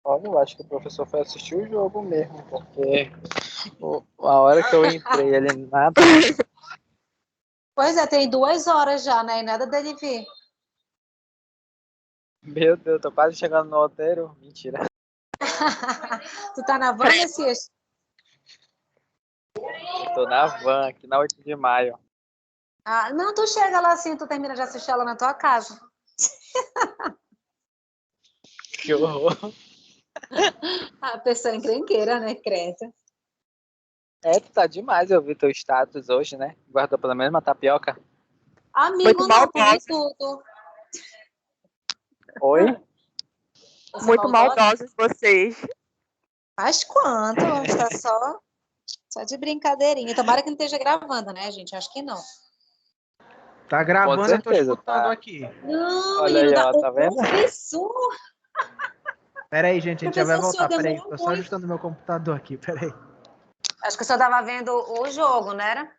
Olha, eu acho que o professor foi assistir o jogo mesmo, porque a hora que eu entrei, ele nada. Pois é, tem 2 horas já, né? E nada dele vir. Meu Deus, tô quase chegando no roteiro. Mentira. Tu tá na van, Messias? Eu tô na van, aqui na 8 de maio. Ah, não, tu chega lá assim, tu termina de assistir ela na tua casa. Que horror. A pessoa encrenqueira, né? Creta. É, tu tá demais, eu vi teu status hoje, né? Guardou pelo menos uma tapioca. Amigo, Muito não, comi maldosos, tudo. Oi? Você é muito maldosa? maldosos vocês. Mas quanto? Está só de brincadeirinha. Tomara que não esteja gravando, né, gente? Acho que não. Tá Com gravando, eu tô certeza, escutando tá. aqui. Não, Olha menino, aí, ó, o tá vendo? professor. Pera aí, gente, a gente já vai Professor, o senhor voltar. Pera aí, demorou tô só muito. ajustando meu computador aqui, pera aí. Acho que o senhor estava vendo o jogo, né? Era?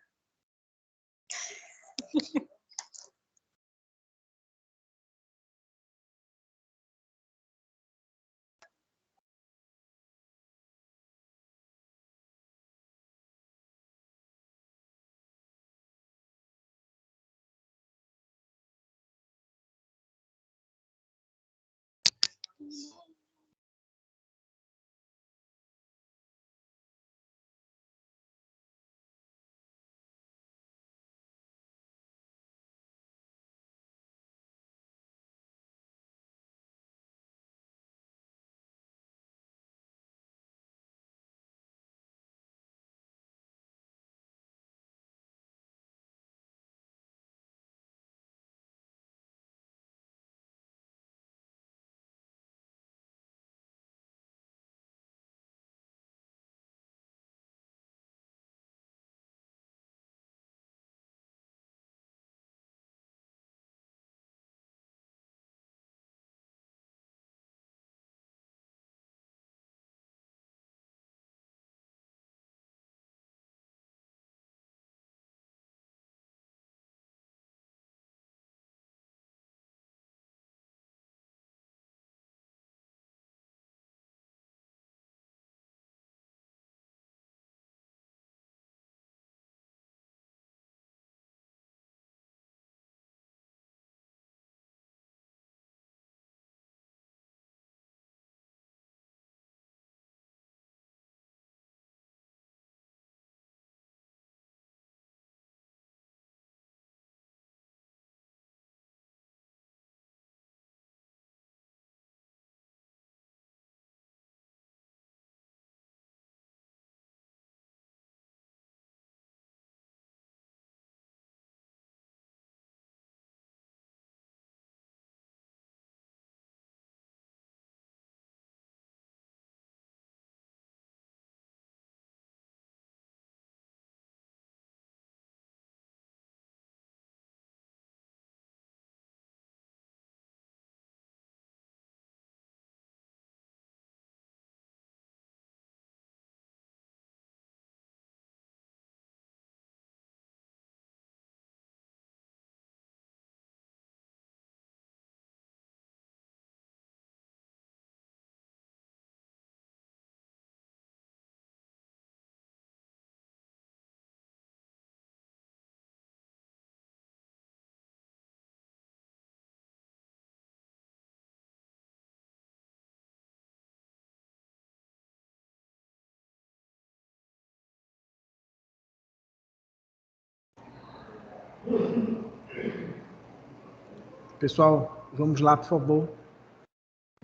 Pessoal, vamos lá, por favor.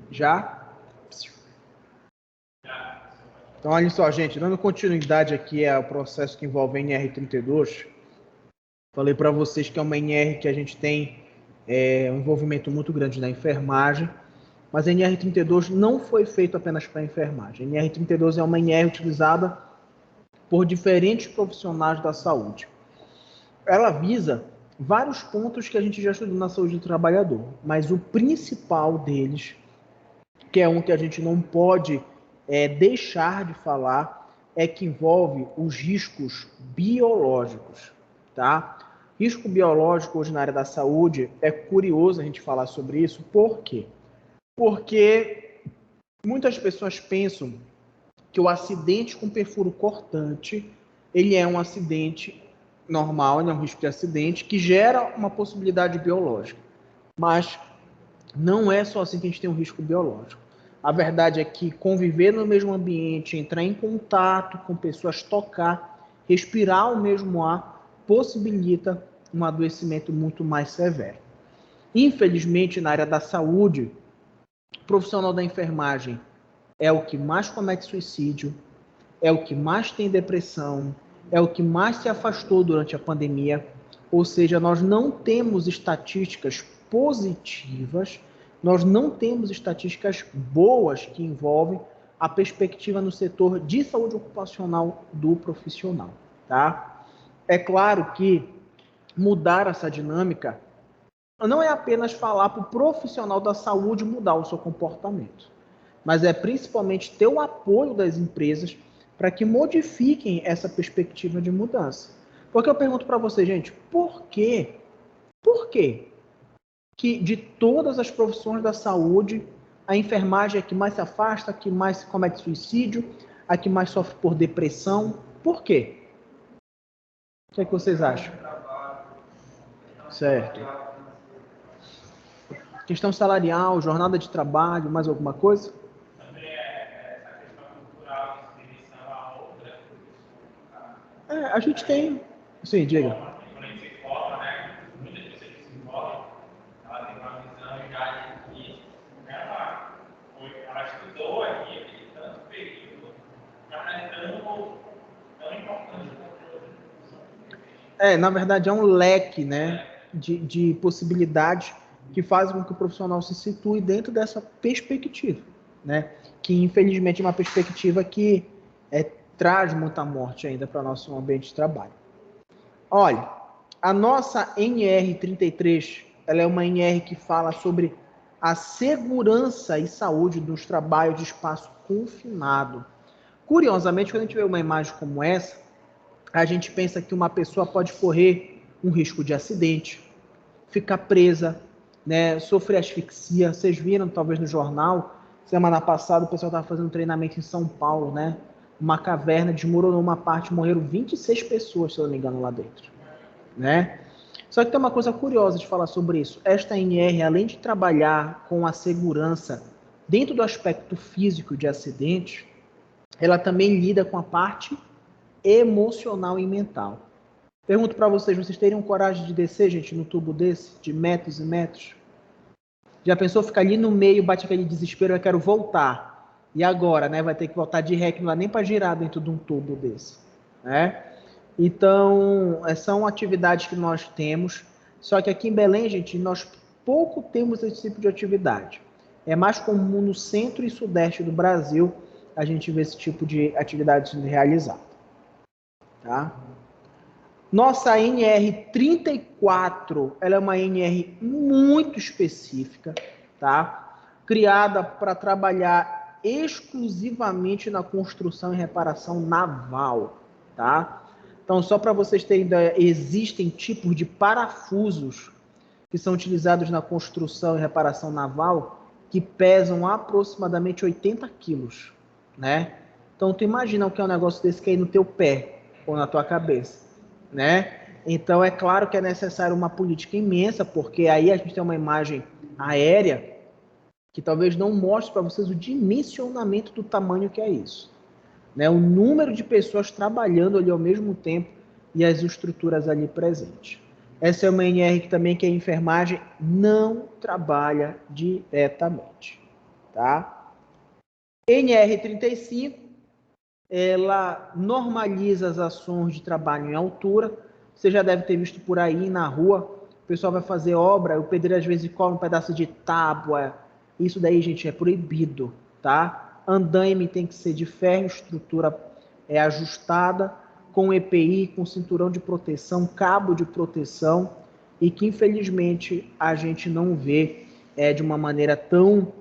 Já? Então, olha só, gente, dando continuidade aqui ao processo que envolve a NR32, falei para vocês que é uma NR que a gente tem um envolvimento muito grande na enfermagem, mas a NR32 não foi feito apenas para enfermagem. A NR32 é uma NR utilizada por diferentes profissionais da saúde. Ela visa vários pontos que a gente já estudou na saúde do trabalhador, mas o principal deles, que é um que a gente não pode deixar de falar, é que envolve os riscos biológicos, tá? Risco biológico hoje na área da saúde, é curioso a gente falar sobre isso, por quê? Porque Muitas pessoas pensam que o acidente com perfuro cortante, ele é um acidente normal, ele é um risco de acidente que gera uma possibilidade biológica. Mas não é só assim que a gente tem um risco biológico. A verdade é que conviver no mesmo ambiente, entrar em contato com pessoas, tocar, respirar o mesmo ar, possibilita um adoecimento muito mais severo. Infelizmente, na área da saúde, o profissional da enfermagem é o que mais comete suicídio, é o que mais tem depressão, é o que mais se afastou durante a pandemia. Ou seja, nós não temos estatísticas positivas, nós não temos estatísticas boas que envolvem a perspectiva no setor de saúde ocupacional do profissional, tá? É claro que mudar essa dinâmica não é apenas falar para o profissional da saúde mudar o seu comportamento, mas é principalmente ter o apoio das empresas para que modifiquem essa perspectiva de mudança. Porque eu pergunto para você, gente, por quê? Por quê que de todas as profissões da saúde, a enfermagem é a que mais se afasta, a que mais comete suicídio, a que mais sofre por depressão? Por quê? O que é que vocês acham? Certo. Questão salarial, jornada de trabalho, mais alguma coisa? A gente tem. Sim, diga. Quando a gente se forma, né? Muitas pessoas que se formam, ela tem uma visão já de que ela estudou aqui, aquele tanto período, já não é tão importante. Na verdade, é um leque, né, de possibilidades que fazem com que o profissional se situe dentro dessa perspectiva, né, que infelizmente é uma perspectiva que traz muita morte ainda para o nosso ambiente de trabalho. Olha, a nossa NR33, ela é uma NR que fala sobre a segurança e saúde dos trabalhos de espaço confinado. Curiosamente, quando a gente vê uma imagem como essa, a gente pensa que uma pessoa pode correr um risco de acidente, ficar presa, né, sofrer asfixia. Vocês viram, talvez, no jornal, semana passada, o pessoal estava fazendo um treinamento em São Paulo, né? Uma caverna desmoronou uma parte, morreram 26 pessoas, se eu não me engano, lá dentro, né? Só que tem uma coisa curiosa de falar sobre isso. Esta NR, além de trabalhar com a segurança dentro do aspecto físico de acidente, ela também lida com a parte emocional e mental. Pergunto para vocês, vocês teriam coragem de descer, gente, no tubo desse, de metros e metros? Já pensou ficar ali no meio, bate aquele desespero, eu quero voltar. E agora, né? Vai ter que voltar de ré, que não dá nem para girar dentro de um tubo desse, né? Então, são atividades que nós temos, só que aqui em Belém, gente, nós pouco temos esse tipo de atividade. É mais comum no centro e sudeste do Brasil a gente ver esse tipo de atividade sendo realizada. Tá? Nossa NR34, ela é uma NR muito específica, tá? Criada para trabalhar exclusivamente na construção e reparação naval, tá? Então, só para vocês terem ideia, existem tipos de parafusos que são utilizados na construção e reparação naval que pesam aproximadamente 80 quilos, né? Então, tu imagina o que é um negócio desse cair no teu pé ou na tua cabeça, né? Então, é claro que é necessário uma política imensa, porque aí a gente tem uma imagem aérea que talvez não mostre para vocês o dimensionamento do tamanho que é isso, né? O número de pessoas trabalhando ali ao mesmo tempo e as estruturas ali presentes. Essa é uma NR que também que a enfermagem não trabalha diretamente, tá? NR35, ela normaliza as ações de trabalho em altura. Você já deve ter visto por aí na rua, o pessoal vai fazer obra, o pedreiro às vezes cola um pedaço de tábua. Isso daí, gente, é proibido, tá? Andaime tem que ser de ferro, estrutura ajustada, com EPI, com cinturão de proteção, cabo de proteção, e que infelizmente a gente não vê de uma maneira tão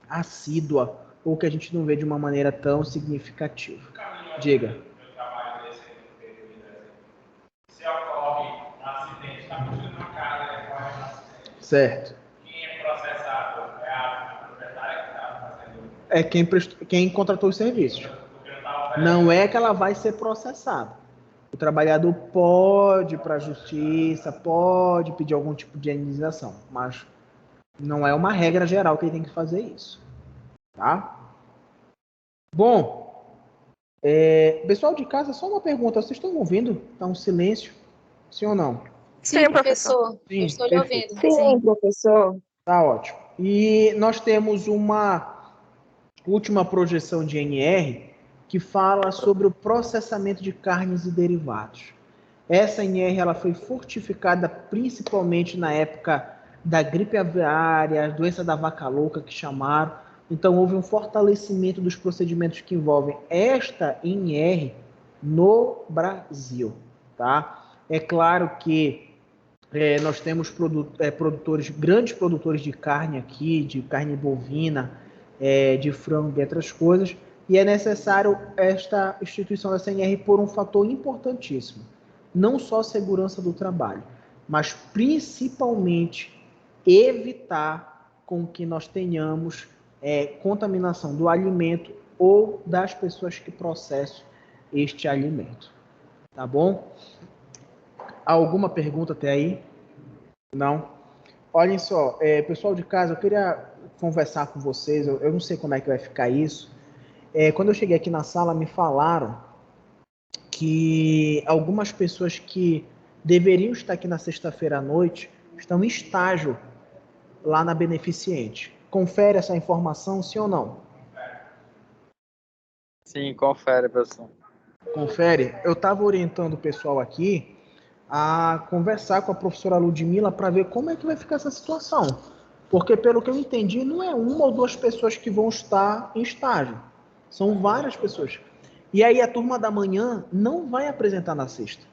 assídua, ou que a gente não vê de uma maneira tão significativa. Diga. Eu trabalho nesse período, se ocorre um acidente, está construindo uma casa, ocorre um acidente. Certo. Quem é processado é a proprietária que está fazendo É quem contratou os serviços. Não é que ela vai ser processada. O trabalhador pode ir para a justiça, pode pedir algum tipo de indenização, mas não é uma regra geral que ele tem que fazer isso. Tá? Bom, pessoal de casa, só uma pergunta. Vocês estão ouvindo? Está um silêncio? Sim ou não? Sim, Sim, professor. professor. Sim, Eu estou lhe perfeito. ouvindo. Sim, professor. Tá ótimo. E nós temos uma última projeção de NR que fala sobre o processamento de carnes e derivados. Essa NR ela foi fortificada principalmente na época da gripe aviária, doença da vaca louca que chamaram. Então houve um fortalecimento dos procedimentos que envolvem esta NR no Brasil, tá? É claro que nós temos produtores, grandes produtores de carne aqui, de carne bovina, de frango e outras coisas, e é necessário esta instituição da CNR por um fator importantíssimo. Não só segurança do trabalho, mas principalmente evitar com que nós tenhamos contaminação do alimento ou das pessoas que processam este alimento. Tá bom? Alguma pergunta até aí? Não? Olhem só, pessoal de casa, eu queria conversar com vocês, eu não sei como é que vai ficar isso. Quando eu cheguei aqui na sala, me falaram que algumas pessoas que deveriam estar aqui na sexta-feira à noite estão em estágio lá na Beneficente. Confere essa informação, sim ou não? Sim, confere, professor. Confere. Eu estava orientando o pessoal aqui a conversar com a professora Ludmila para ver como é que vai ficar essa situação. Porque, pelo que eu entendi, não é uma ou duas pessoas que vão estar em estágio. São várias pessoas. E aí a turma da manhã não vai apresentar na sexta.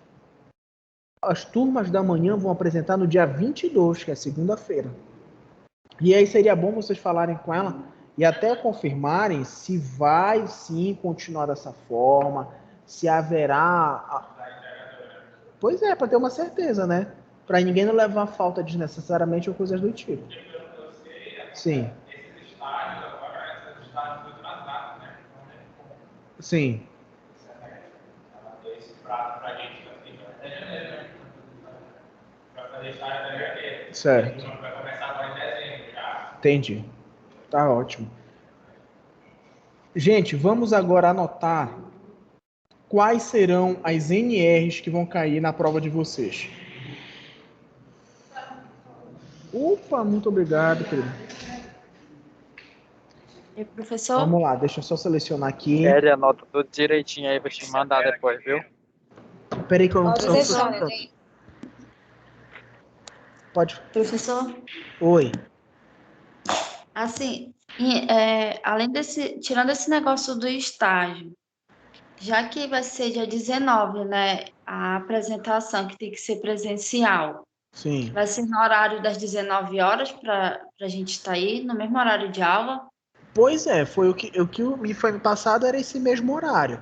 As turmas da manhã vão apresentar no dia 22, que é segunda-feira. E aí seria bom vocês falarem com ela e até confirmarem se vai sim continuar dessa forma, se haverá. Pois é, para ter uma certeza, né? Para ninguém não levar falta desnecessariamente ou coisas do tipo. Sim. Esses estágios agora, esses estágios muito atrasados, né? Sim. Ela deu esse prazo pra gente assim, até janeiro, né? Pra fazer estágio até janeiro. Certo. Então vai começar agora em dezembro já. Entendi. Tá ótimo. Gente, vamos agora anotar quais serão as NRs que vão cair na prova de vocês. Opa, muito obrigado, querido. E professor? Vamos lá, deixa eu só selecionar aqui. Ele anota tudo direitinho aí pra te mandar depois, viu? Peraí que eu não Pode tô... deixar, neném. Pode. Professor, Oi. assim, além tirando esse negócio do estágio, já que vai ser dia 19, né, a apresentação que tem que ser presencial, Sim. vai ser no horário das 19 horas para a gente estar aí, no mesmo horário de aula? Pois é, foi o que me foi me passado era esse mesmo horário,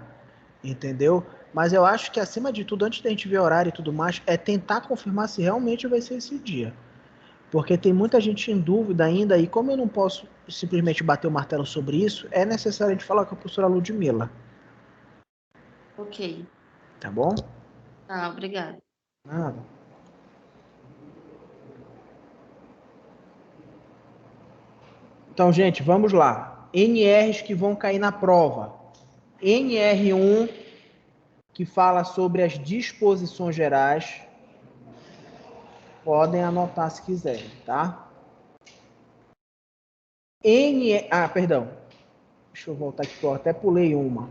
entendeu? Mas eu acho que acima de tudo, antes da gente ver horário e tudo mais, é tentar confirmar se realmente vai ser esse dia. Porque tem muita gente em dúvida ainda, e como eu não posso simplesmente bater o martelo sobre isso, é necessário a gente falar com a professora Ludmilla, Ok, tá bom? tá, obrigada. Nada. Então, gente, vamos lá. NRs que vão cair na prova. NR1, que fala sobre as disposições gerais. Podem anotar se quiserem, tá? Perdão. Deixa eu voltar aqui, que eu até pulei uma.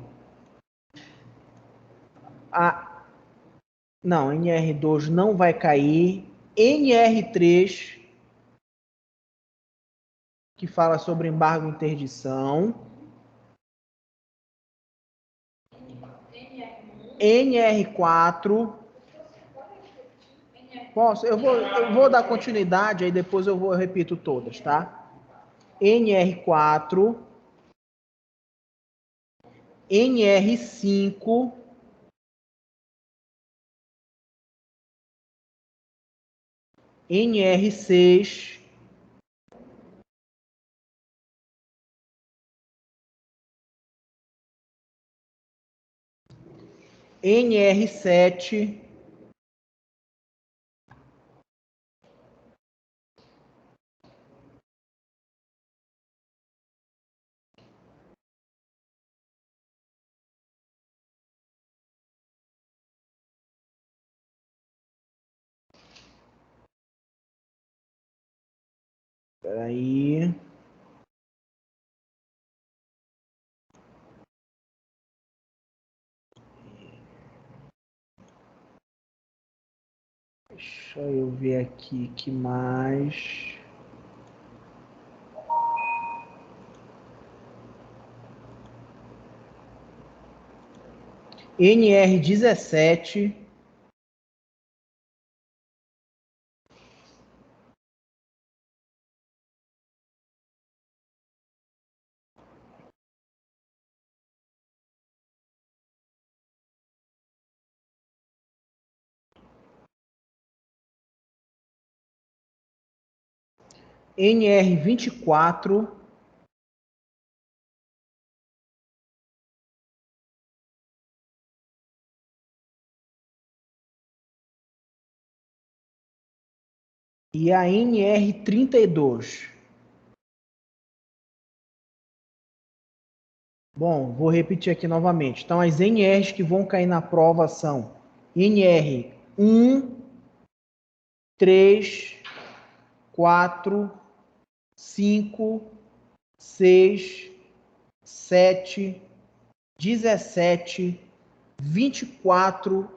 Não, NR2 não vai cair. NR3, que fala sobre embargo e interdição. NR4. Posso? Eu vou dar continuidade, aí depois eu repito todas, tá? NR4. NR5. NR6. NR7. Peraí. Deixa eu ver aqui que mais. NR17. NR24. E a NR32. Bom, vou repetir aqui novamente. Então, as NRs que vão cair na prova são NR 1, 3, 4, 5, 6, 7, 17, 24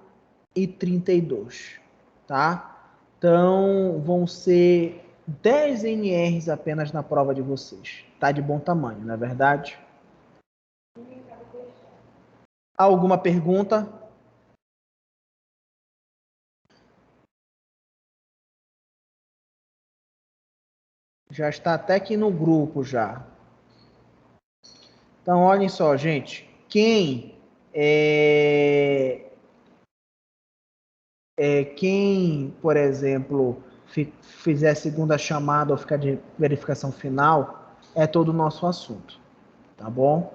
e 32, tá? Então, vão ser 10 NRs apenas na prova de vocês. Tá de bom tamanho, não é verdade? Alguma pergunta? Já está até aqui no grupo já. Então, olhem só, gente. Quem, por exemplo, fizer a segunda chamada ou ficar de verificação final, é todo o nosso assunto, tá bom?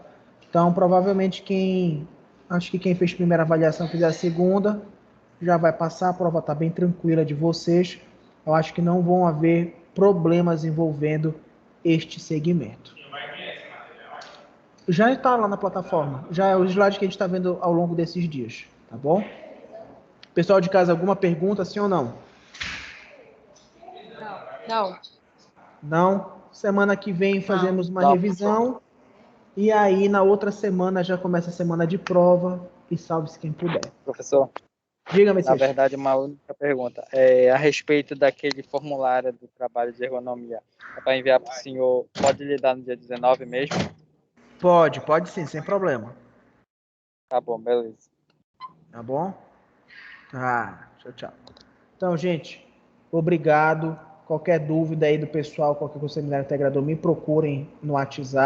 Então, provavelmente acho que quem fez a primeira avaliação fizer a segunda, já vai passar, a prova está bem tranquila de vocês. Eu acho que não vão haver problemas envolvendo este segmento. Já está lá na plataforma, já é o slide que a gente está vendo ao longo desses dias, tá bom? Pessoal de casa, alguma pergunta, sim ou não? Não. Não? Semana que vem fazemos uma revisão e aí na outra semana já começa a semana de prova e salve-se quem puder. Professor, Diga, na Messias. verdade, uma única pergunta. A respeito daquele formulário do trabalho de ergonomia, é para enviar para o senhor, pode lhe dar no dia 19 mesmo? Pode sim, sem problema. Tá bom, beleza. Tá bom? Tchau. Então, gente, obrigado. Qualquer dúvida aí do pessoal, qualquer seminário integrador, me procurem no WhatsApp.